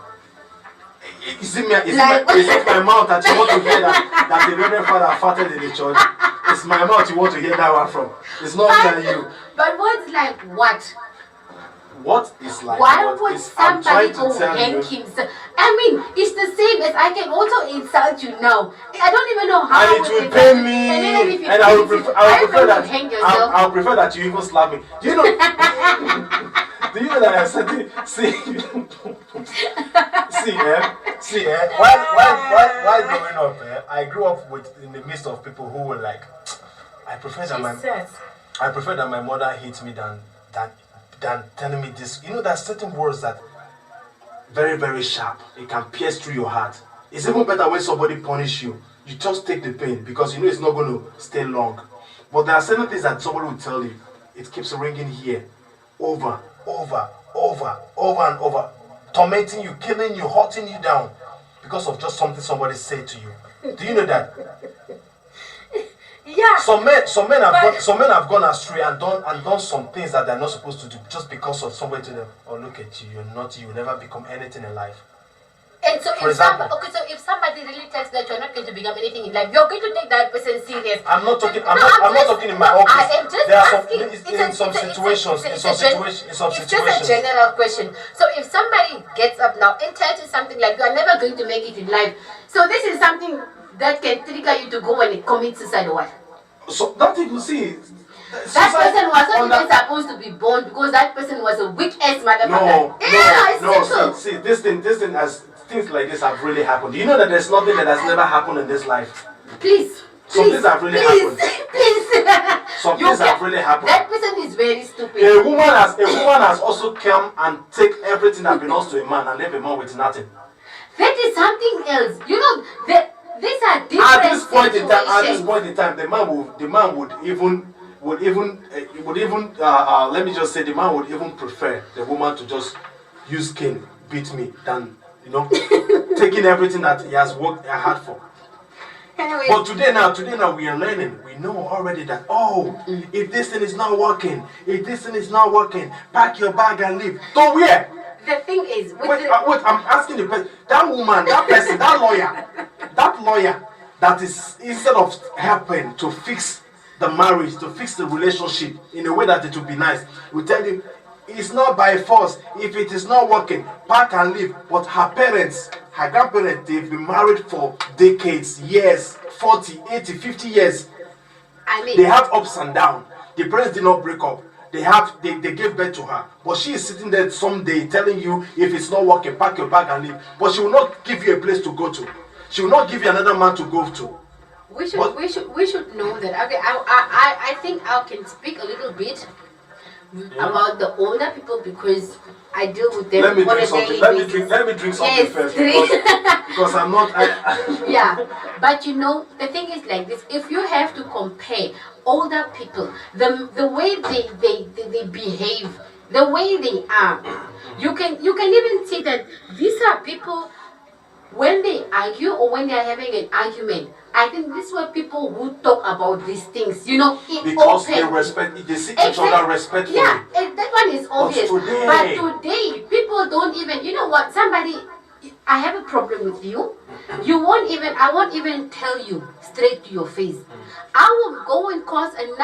Is it my mouth that you want to hear that the Reverend Father farted in the church? It's my mouth you want to hear that one from. It's not me and you. But what's like what? What is like? Why would somebody go hang himself? I mean, it's the same as I can also insult you now. I don't even know how. And it will pain me. And I would prefer that. I would prefer that you even slap me. Do you know? Do you know that I said? See, while growing up, I grew up in the midst of people who were like, I prefer that my mother hates me than telling me this. You know, there's certain words that very, very sharp. It can pierce through your heart. It's even better when somebody punish you. You just take the pain because you know it's not going to stay long. But there are certain things that somebody will tell you. It keeps ringing here, over and over, tormenting you, killing you, hurting you down because of just something somebody said to you. Do you know that? Yeah. Some men have gone astray and done some things that they're not supposed to do just because of somebody to them. Oh, look at you, you're naughty, you'll never become anything in life. And so if somebody really tells that you're not going to become anything in life, you're going to take that person serious. I'm not talking in my office. I am just asking. In some situations. It's just a general question. So if somebody gets up now and tells you something like you are never going to make it in life, so this is something that can trigger you to go and commit suicide or what? So that you see. That person was not even supposed to be born because that person was a weak ass motherfucker. No. See, this thing has things like this have really happened. Do you know that there's nothing that has never happened in this life? Please. Some things have really happened. Please. Some things have really happened. That person is very stupid. A woman has also come and take everything that belongs to a man and leave a man with nothing. That is something else. You know, these are different At this point in time, the man would even let me just say the man would even prefer the woman to just use cane beat me than taking everything that he has worked hard for. Anyway. But today now we are learning. We know already that if this thing is not working, pack your bag and leave. Don't wear. The thing is, wait, I'm asking the person, that woman, that person, that lawyer that is, instead of helping to fix the marriage, to fix the relationship in a way that it will be nice, will tell you, it's not by force. If it is not working, pack and leave. But her parents, her grandparents, they've been married for decades, years, 40, 80, 50 years. They have ups and downs. The parents did not break up. They gave birth to her. But she is sitting there someday telling you, if it's not working, pack your bag and leave. But she will not give you a place to go to. She will not give you another man to go to. We should know that. Okay, I think I can speak a little bit about the older people because I deal with them on a daily basis. Let me drink something first because I'm not. Yeah, but the thing is like this: if you have to compare older people, the way they behave, the way they are, you can even see that these are people when they argue or when they are having an argument. I think these were people who talk about these things, because they see each other respectfully. Yeah, that one is obvious. But today, people don't even, I have a problem with you. I won't even tell you straight to your face. I will go and cause I'm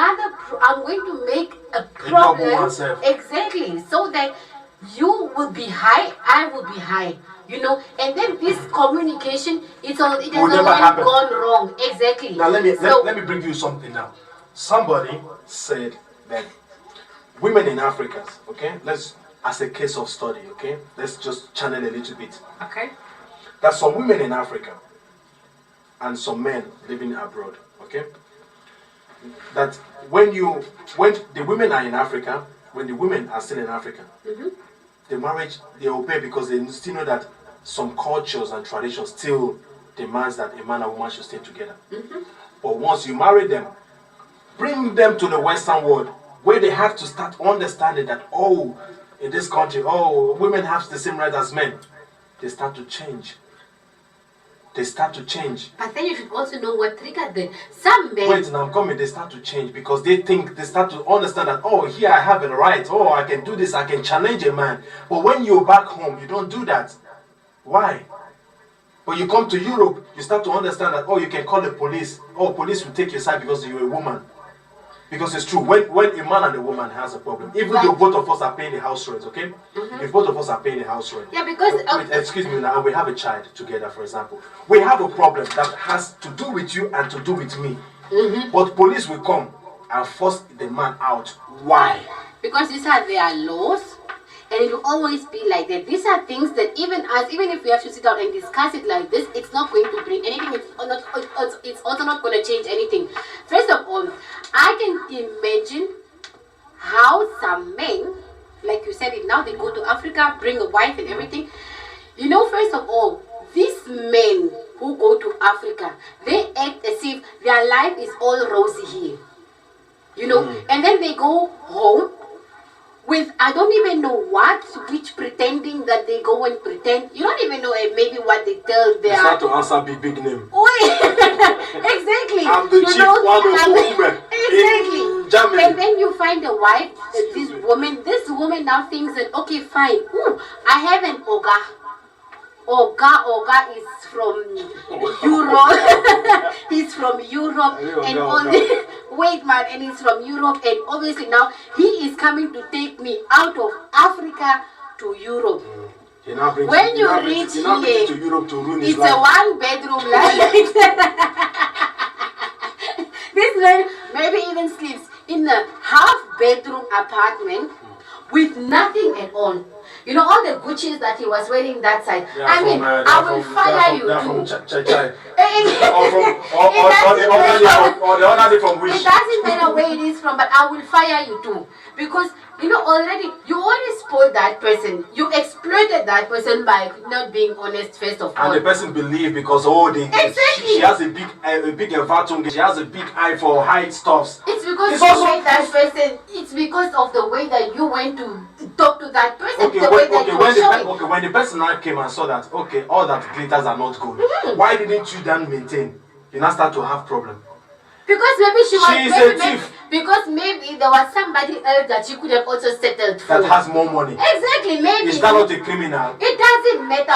going to make a problem. Exactly, so that you will be high, I will be high. And then this communication, it has already gone wrong. Exactly. Now let me bring you something now. Somebody said that women in Africa, okay, as a case of study, okay, let's just channel a little bit. Okay. That some women in Africa and some men living abroad, okay, that when the women are in Africa, when the women are still in Africa, the marriage, they obey because they still know that some cultures and traditions still demands that a man and woman should stay together. But once you marry them, bring them to the Western world where they have to start understanding that, in this country, women have the same right as men. They start to change. they start to change. But then you should also know what triggered them. Some men... Wait, now I'm coming. They start to change because they start to understand that, oh, here I have a right. Oh, I can do this. I can challenge a man. But when you're back home, you don't do that. Why? But you come to Europe, you start to understand that, oh, you can call the police. Oh, police will take your side because you're a woman. Because it's true, when a man and a woman has a problem, even though both of us are paying the house rent, okay? If both of us are paying the house rent, yeah, because wait, excuse me now, and we have a child together, for example, we have a problem that has to do with you and to do with me. But police will come and force the man out. Why? Because these are their laws, and it will always be like that. These are things that even if we have to sit down and discuss it like this, it's not going to bring anything. It's also not going to change anything. First of all, I can imagine how some men, like you said it now, they go to Africa, bring a wife and everything. You know, first of all, these men who go to Africa, they act as if their life is all rosy here. You know, and then they go home with, I don't even know which pretending that they go and pretend. You don't even know maybe what they tell their... It's not to answer big name. Exactly. I'm the chief one of women. Exactly. In Germany. And then you find a wife, this woman now thinks that, okay, fine. I have an Oga. Oga is from Europe. He's from Europe, and only wait, man, and he's from Europe, and obviously now he is coming to take me out of Africa to Europe. When you reach here, to Europe to ruin it's life. a one-bedroom like this man maybe even sleeps in a half-bedroom apartment with nothing at all. You know, all the Gucci's that he was wearing that side. I mean, I will fire you. From Chai. Or the other day from which? It doesn't matter where it is from, but I will fire you too. Because, you know, already, you already spoiled that person. You exploited that person by not being honest, first of all. And the person believed because, she has a big Vatung, she has a big eye for high stuffs. It's because you made that person, it's because of the way that you went to talk to that person. When the person now came and saw that, okay, all that glitters are not good, why didn't you then maintain? You now start to have problem. Because maybe she was a thief. Because maybe there was somebody else that she could have also settled for. That has more money. Exactly, maybe. Is that not a criminal? It doesn't matter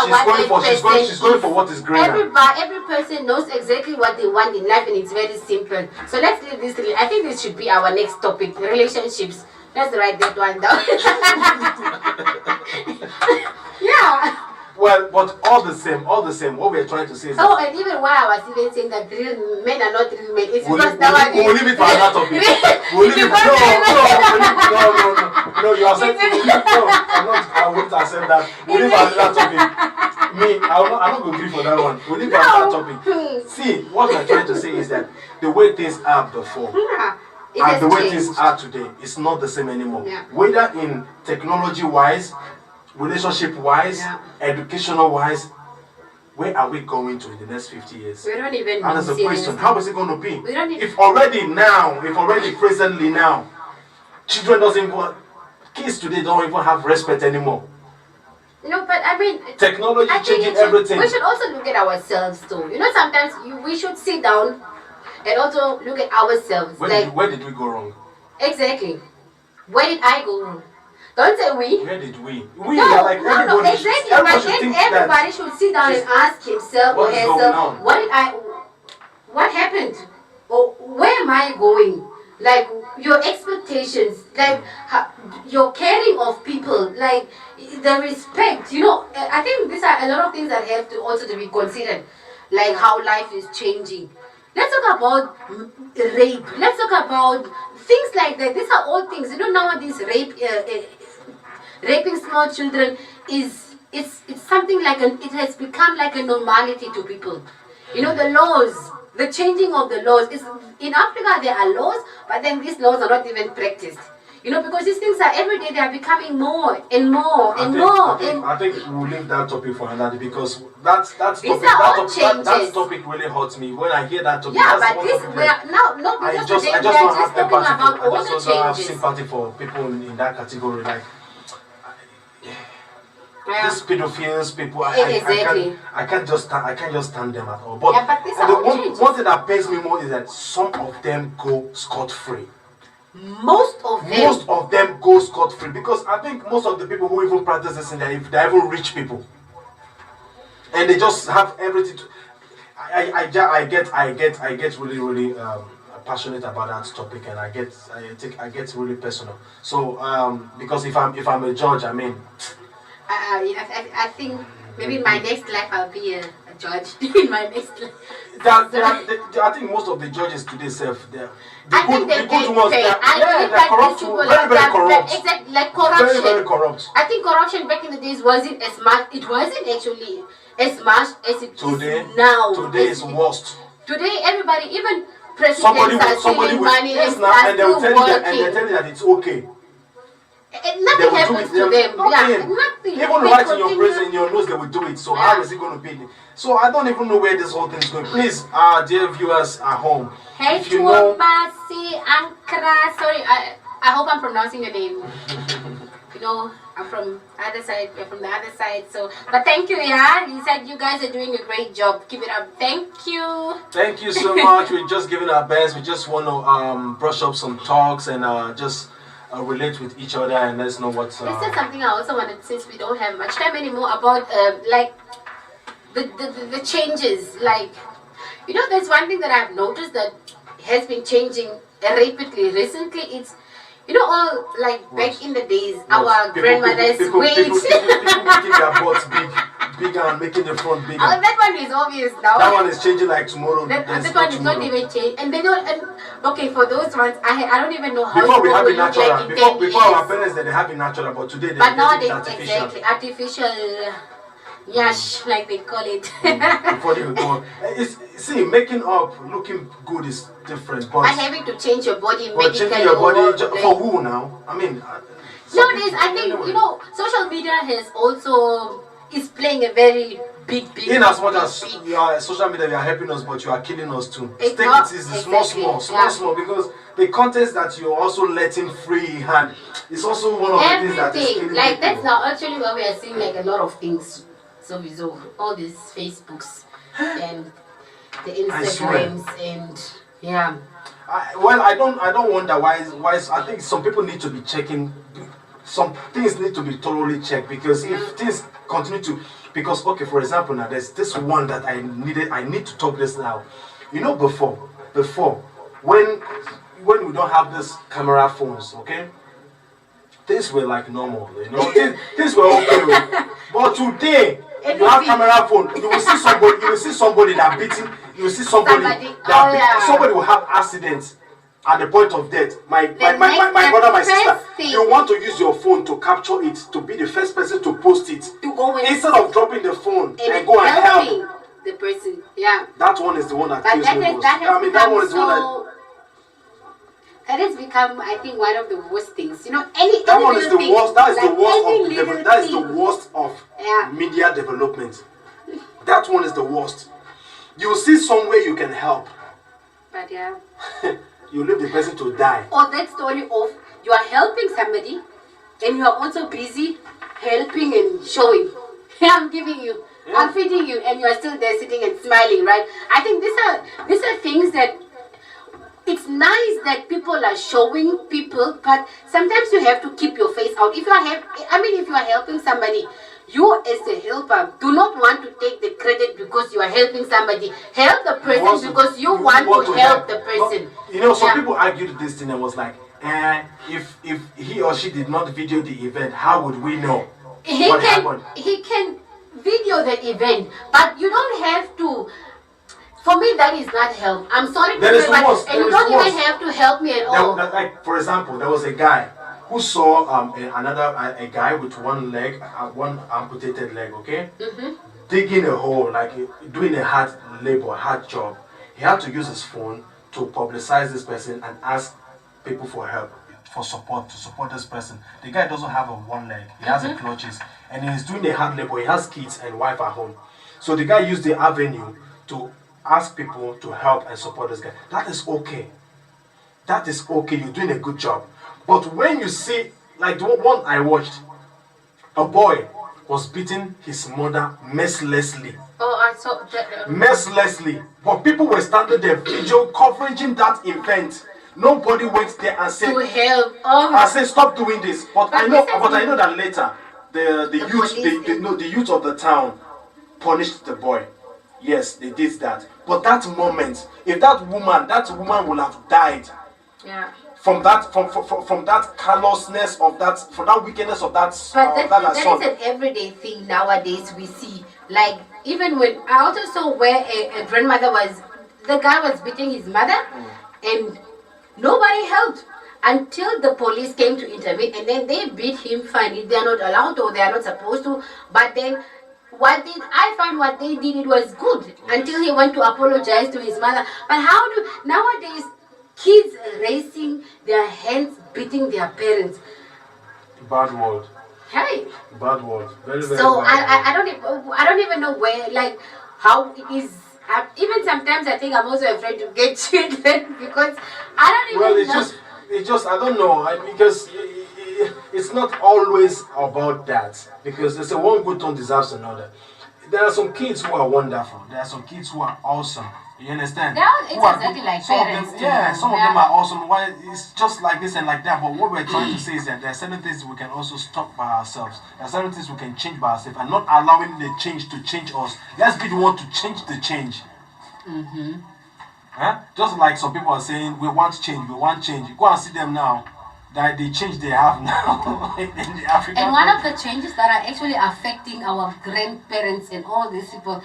She's going for what is greater. Every person knows exactly what they want in life, and it's very simple. So let's leave this. I think this should be our next topic: relationships. Let's write that one down. Yeah. Well, but all the same, what we're trying to say is... Oh, and even why I was even saying that real men are not real men, it's we'll because we'll leave it for another topic. We'll leave it. No, you accept it. No, I won't accept that. We'll leave for another topic. Me, I'm not going to agree for that one. We'll leave for another topic. See, what we're trying to say is that the way things are before and the way things are today is not the same anymore. Yeah. Whether in technology-wise, relationship-wise, educational-wise, where are we going to in the next 50 years? We don't even know. And that's the question. How is it going to be? We don't If already presently now, children kids today don't even have respect anymore. No, but I mean... Technology changing everything. We should also look at ourselves too. You know, sometimes we should sit down and also look at ourselves. Where did we go wrong? Exactly. Where did I go wrong? Don't say we. Where did we? No, exactly. Everybody should sit down and ask himself or herself, what happened? Or where am I going? Like your expectations, like your caring of people, like the respect. You know, I think these are a lot of things that have to also to be considered, like how life is changing. Let's talk about rape. Let's talk about things like that. These are all things. You know, nowadays raping small children it's something like it has become like a normality to people. You know, the laws, the changing of the laws. In Africa there are laws, but then these laws are not even practiced. You know, because these things are every day they are becoming more and more and more. I think we'll leave that topic for another because that topic really hurts me when I hear that topic. Yeah, but I just don't have empathy. I just don't have sympathy for people in that category. Like, these pedophiles people, Exactly. I can't just stand them at all. But, but this one thing that pains me more is that some of them go scot-free. Most of them go scot-free, because I think most of the people who even practice this they're even rich people, and they just have everything. I get really passionate about that topic, and I get really personal. So because if I'm a judge, I mean, I think maybe in my next life I'll be a judge. In my next life. I think most of the judges today they're corrupt, very corrupt. Exactly, like corruption. Very corrupt. I think corruption back in the days wasn't as much. It wasn't actually as much as it is now. Today is worst. Today, everybody, even presidents are stealing money and they'll tell you that it's okay. And nothing happens to them. Nothing. Even right in your prison, in your nose, they will do it. So how is it going to be? So I don't even know where this whole thing is going. Please, dear viewers at home, if you know, Ankara. Sorry, I hope I'm pronouncing your name. You know, I'm from other side. You're from the other side. So, but thank you, yeah. He said you guys are doing a great job. Keep it up. Thank you. Thank you so much. We're just giving our best. We just want to brush up some talks and just relate with each other and let's know what's. This is something I also wanted, since we don't have much time anymore, about like the changes. Like, you know, there's one thing that I've noticed that has been changing rapidly recently. It's, you know, all like back in the days, our grandmothers wait. People making their butts bigger and making the front bigger. Oh, that one is obvious now. That one is changing like tomorrow. That one is not even changed. And they don't. And okay, for those ones, I don't even know how. Before we have it natural. Like before our parents, they have it natural, but today they have it artificial. Exactly, artificial. Yash, like they call it. Before you go, see, making up, looking good is different. But having to change your body medically. Changing your body for who now? I mean, nowadays, I think, you know, social media has also is playing a very big. In as much as social media, you are helping us, but you are killing us too. Take it easy, small, because the content that you're also letting free hand is also one of the things that is killing like people. That's now actually where we are seeing like a lot of things. So we saw all these Facebooks and the Instagrams and yeah. I don't wonder why. I think some people need to be checking. Some things need to be thoroughly checked, because if things continue to, because okay, for example, now there's this one that I need to talk this now. You know, before when we don't have this camera phones, okay, things were like normal, you know, things were okay. But today, you have camera phone, you will see somebody that beating, you will see somebody will have accidents at the point of death. My brother, my sister, you want to use your phone to capture it, to be the first person to post it, instead of dropping the phone and go and help the person. Yeah, that one is the one that kills me most. I mean, that one is the one that has become, I think, one of the worst things. You know, that one is the worst. That is the worst of media development. That one is the worst. You see somewhere you can help, but yeah, you leave the person to die. Or that story of you are helping somebody and you are also busy helping and showing. I'm giving you, I'm feeding you, and you are still there sitting and smiling, right? I think these are things that. It's nice that people are showing people, but sometimes you have to keep your face out. If you are helping somebody, you as a helper do not want to take the credit because you are helping somebody. Help the person because you want to help the person. You know, some people argued this thing and was like, if he or she did not video the event, how would we know what happened? He can video the event, but you don't have to. For me, that is not help. I'm sorry, but and you don't even have to help me at all. Like, for example, there was a guy who saw a guy with one leg, one amputated leg, okay, digging a hole, like doing a hard labor, hard job. He had to use his phone to publicize this person and ask people for help, for support, to support this person. The guy doesn't have a one leg, he has a clutches, and he's doing a hard labor. He has kids and wife at home. So the guy used the avenue to ask people to help and support this guy. That is okay. That is okay. You're doing a good job. But when you see, like the one I watched, a boy was beating his mother mercilessly. Oh, I saw that. Mercilessly. But people were standing there, video covering that event. Nobody went there and said, to help. Oh. I said, stop doing this. But I know that later the youth of the town punished the boy. Yes, they did that. But that moment, if that woman would have died. Yeah. From that callousness of that, from that wickedness of that. But that is an everyday thing nowadays. We see, like, even when I also saw where a grandmother the guy was beating his mother, and nobody helped until the police came to intervene, and then they beat him finally. They are not allowed to, or they are not supposed to. But then what they did, it was good until he went to apologize to his mother. But how do nowadays kids raising their hands, beating their parents? Bad word. Hey. Bad word. Very, very so bad I don't even know where, like, how it is. Even sometimes I think I'm also afraid to get children because I don't even know. It's just I don't know because it's not always about that, because there's a one good turn deserves another. There are some kids who are wonderful. There are some kids who are awesome. You understand? It's exactly like parents. Some of them are awesome. Why it's just like this and like that. But what we're trying to say is that there are certain things we can also stop by ourselves. There are certain things we can change by ourselves, and not allowing the change to change us. Let's be the one to change the change. Huh? Just like some people are saying, we want change. You go and see them now. That the change they have now in the African. And one of the changes that are actually affecting our grandparents and all these people.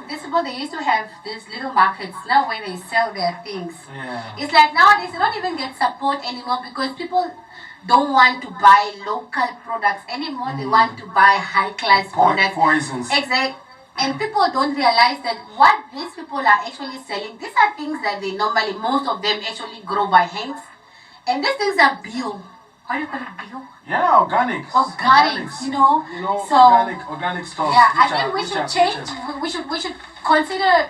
These people, they used to have these little markets now where they sell their things. Yeah. It's like nowadays they don't even get support anymore because people don't want to buy local products anymore. They want to buy high-class products. Poisons. Exactly. And people don't realize that what these people are actually selling, these are things that they normally, most of them actually grow by hands. And these things are bio. How do you call it, bio? Yeah, organic. Organics, so organic stuff. Yeah, I think we should change. We should consider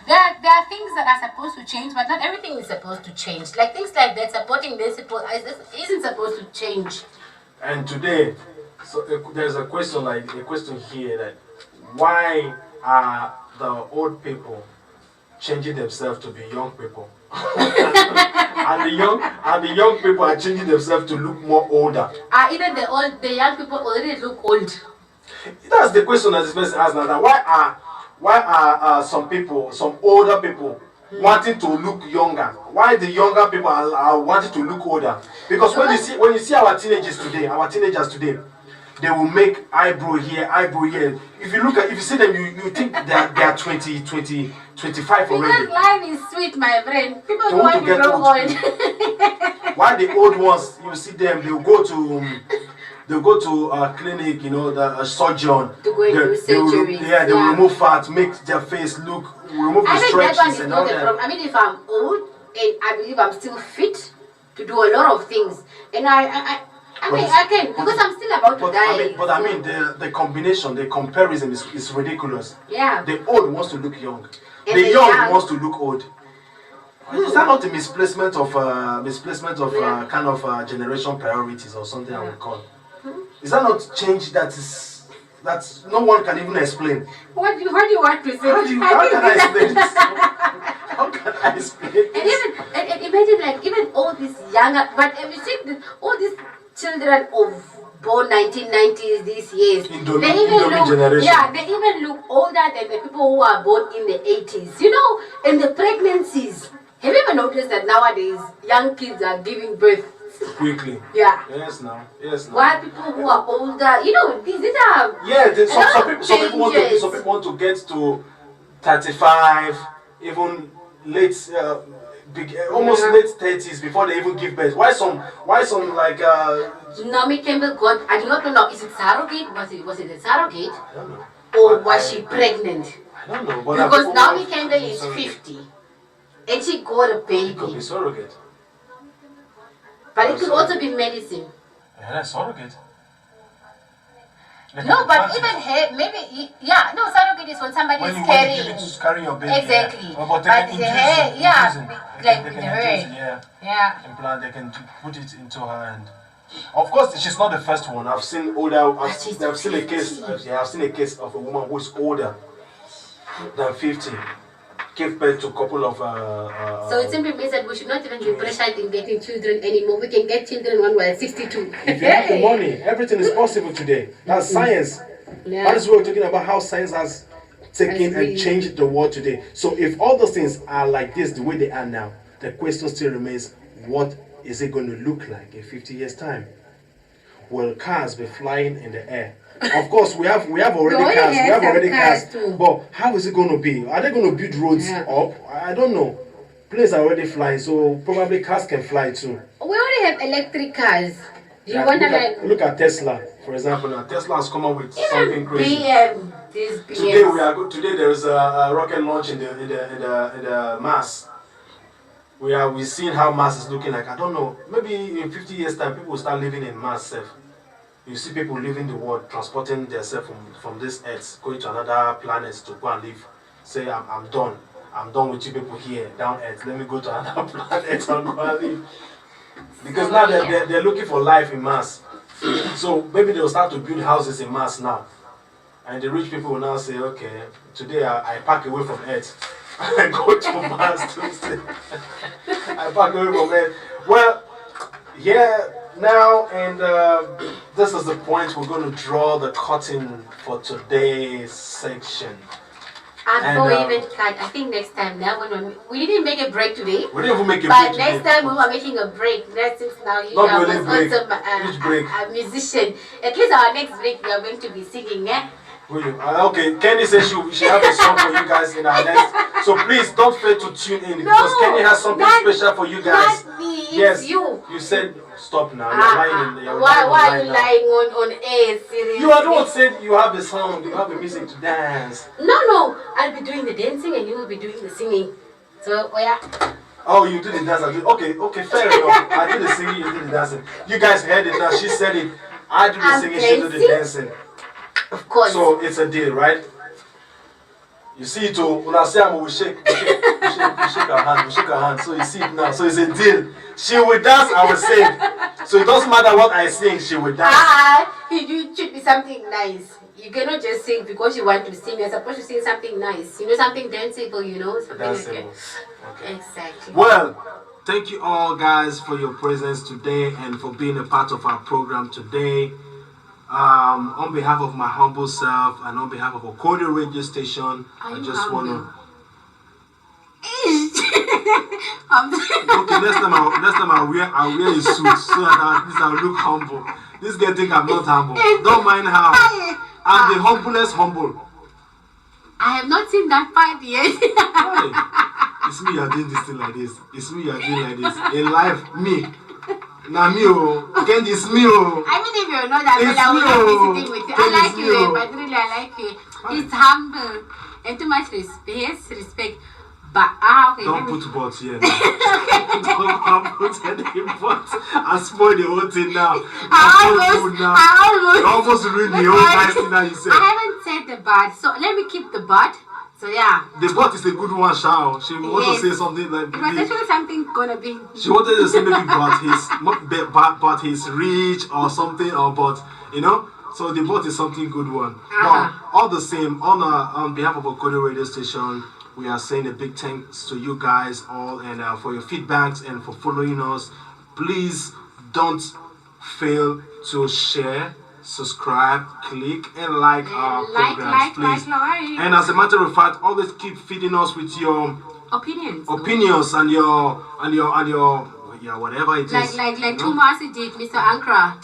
there are things that are supposed to change, but not everything is supposed to change. Like things like that, supporting this isn't supposed to change. And today, there's a question here that why are the old people changing themselves to be young people? and the young people are changing themselves to look more older. Even the young people already look old. That's the question that this person asks now. Why are some older people wanting to look younger? Why the younger people are wanting to look older? Because when you see our teenagers today, they will make eyebrow here. If you see them, you think they are 20, 25 already. Because life is sweet, my friend. People don't want to grow old. Why the old ones, you see them, they'll go to a clinic, the surgeon. To go and do surgery. They will remove fat, make their face remove the stretches and all that. I mean, if I'm old and I believe I'm still fit to do a lot of things, and I can, because I'm still about to die. The combination, the comparison is ridiculous. Yeah. The old wants to look young. And the young wants to look old. Is that not a misplacement of kind of generation priorities or something I would call? Is that not change that no one can even explain? What do you want to say? How can I explain this? How can I explain this? And imagine, like, even all these younger, but have you seen all these children of born 1990s these years? They even look older than the people who are born in the 80s. And the pregnancies. Have you ever noticed that nowadays young kids are giving birth quickly? Yeah. Yes, now. While people who are older, these are. Yeah, some people want to get to 35, even late. Almost late 30s before they even give birth. Why some like Naomi Campbell got, I do not know, is it surrogate? Was it a surrogate? I don't know. Or was she pregnant? I don't know. Because Naomi Campbell is 50 and she got a baby. It could be surrogate. But it could also be medicine. Yeah, that's surrogate. No, but even surrogate is when somebody is carrying your baby. Exactly. Yeah. But they can like with the hair. implant, they can put it into her and Of course, she's not the first one. I've seen older. I've seen a case. I've seen a case of a woman who is older than 50. Gave birth to a couple of. So it simply means that we should not even be pressured in getting children anymore. We can get children when we're 62. If you have the money, everything is possible today. That's science. Yeah. That is what we're talking about. How science has taken and changed the world today. So if all those things are like this, the way they are now, the question still remains: what is it going to look like in 50 years' time? Will cars be flying in the air? Of course, we have already cars. We have already cars. But how is it going to be? Are they going to build roads up? I don't know. Planes are already flying, so probably cars can fly too. We already have electric cars. Do you want to look at Tesla, for example? Now Tesla has come up with something crazy. Today there is a rocket launch in the Mars. We've seen how Mars is looking like. I don't know. Maybe in 50 years' time, people will start living in Mars. You see people leaving the world, transporting themselves from this Earth, going to another planet to go and live. Say, I'm done. I'm done with you people here, down Earth. Let me go to another planet and go and live. Because now they're looking for life in Mars. So maybe they'll start to build houses in Mars now. And the rich people will now say, okay, today I pack away from Earth. I go to Mars to stay. I pack away from Earth. Well, yeah. Now, and this is the point we're going to draw the curtain for today's section. Before we even cut, I think next time now we didn't make a break today. We didn't even make a break. But next time we were making a break. That's it now. Not really break. Which break? A musician. At least our next break we are going to be singing. Okay, Kenny says she have a song for you guys in our next. So please don't fail to tune in because Kenny has something special for you guys. Not me, yes, you. You said stop now. Why are you lying on air? Seriously? You are the one said you have a song. You have a music to dance. No. I'll be doing the dancing and you will be doing the singing. So Oh, you do the dance. Okay, fair enough. I do the singing. You do the dancing. You guys heard it now. She said it. I do the singing. She do the dancing. Of course. So it's a deal, right? You see it too. When I say we shake our hand. So you see it now. So it's a deal. She will dance, I will sing. So it doesn't matter what I sing, she will dance. It should be something nice. You cannot just sing because you want to sing. You're supposed to sing something nice. Something danceable, something danceable. Okay. Exactly. Well, thank you all guys for your presence today and for being a part of our program today. On behalf of my humble self and on behalf of Okodi radio station, I just want to. Okay, next time I'll wear a suit so that at least I'll look humble. This guy think I'm not humble. Don't mind how. I'm the humblest humble. I have not seen that part yet. Hey, it's me you're doing this thing like this. It's me you're doing like this. In life, me. Now me Candy, it's me I mean if you're not that well, I will not be sitting with you. I like you, but really I like you. He's humble and too much respect. But okay. Don't put bots here now. Don't put any bots. I spoil the whole thing now. I almost ruined the whole nice thing that you said. I haven't said the but, so let me keep the but. So yeah. The bot is a good one, Shao. She wanted to say something like. It was actually something gonna be. She wanted to say maybe but he's rich or something but So the bot is something good one. But all the same, on behalf of Okodi radio station, we are saying a big thanks to you guys all and for your feedbacks and for following us. Please don't fail to share, subscribe, click, and like our programs, please. And as a matter of fact, always keep feeding us with your opinions and your whatever it is. Like Tumasi did, Mr. Ankara.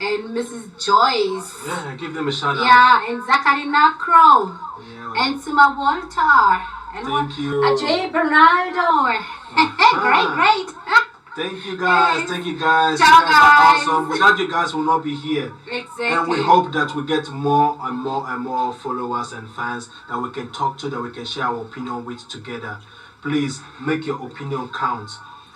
And Mrs. Joyce. Yeah, give them a shout out. Yeah, and Zakarina Crow. Yeah, and Suma Walter. And thank you. Ajay Bernardo. Great. Thank you guys. Thank you guys. Ciao, you guys are awesome. Without you guys, we'll not be here. Exactly. And we hope that we get more and more followers and fans that we can talk to, that we can share our opinion with together. Please make your opinion count.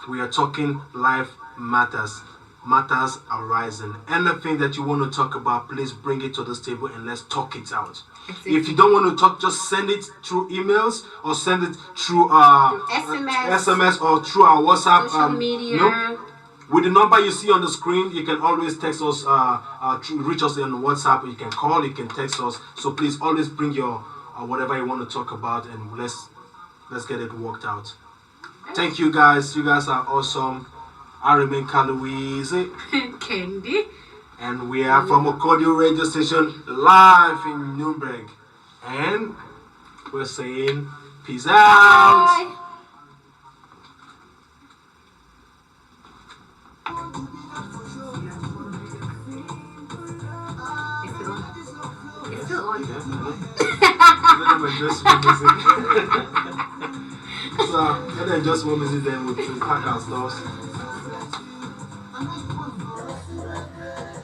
We are talking life matters. Matters arising. Anything that you want to talk about, please bring it to this table and let's talk it out. Exactly. If you don't want to talk, just send it through emails or send it through SMS SMS or through our WhatsApp. Social media. With the number you see on the screen, you can always text us, reach us on WhatsApp. You can call, you can text us. So please always bring your whatever you want to talk about, and let's get it worked out. Thank you guys. You guys are awesome. I remain Kaluize. Candy. And we are from Okodio radio station live in Nuremberg. And we're saying peace out. Bye. It's still on. So, then just one music, then we'll pack our stuff.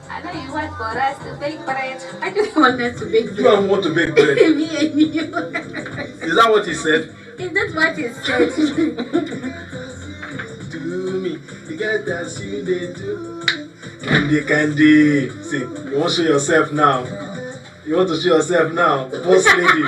I know you want for us to bake bread. I just want us to bake bread. You want to bake bread? Me and you. Is that what he said? Is that what he said? Do me, you get that you they do. Candy. See, you want to show yourself now. You want to show yourself now. Boss lady.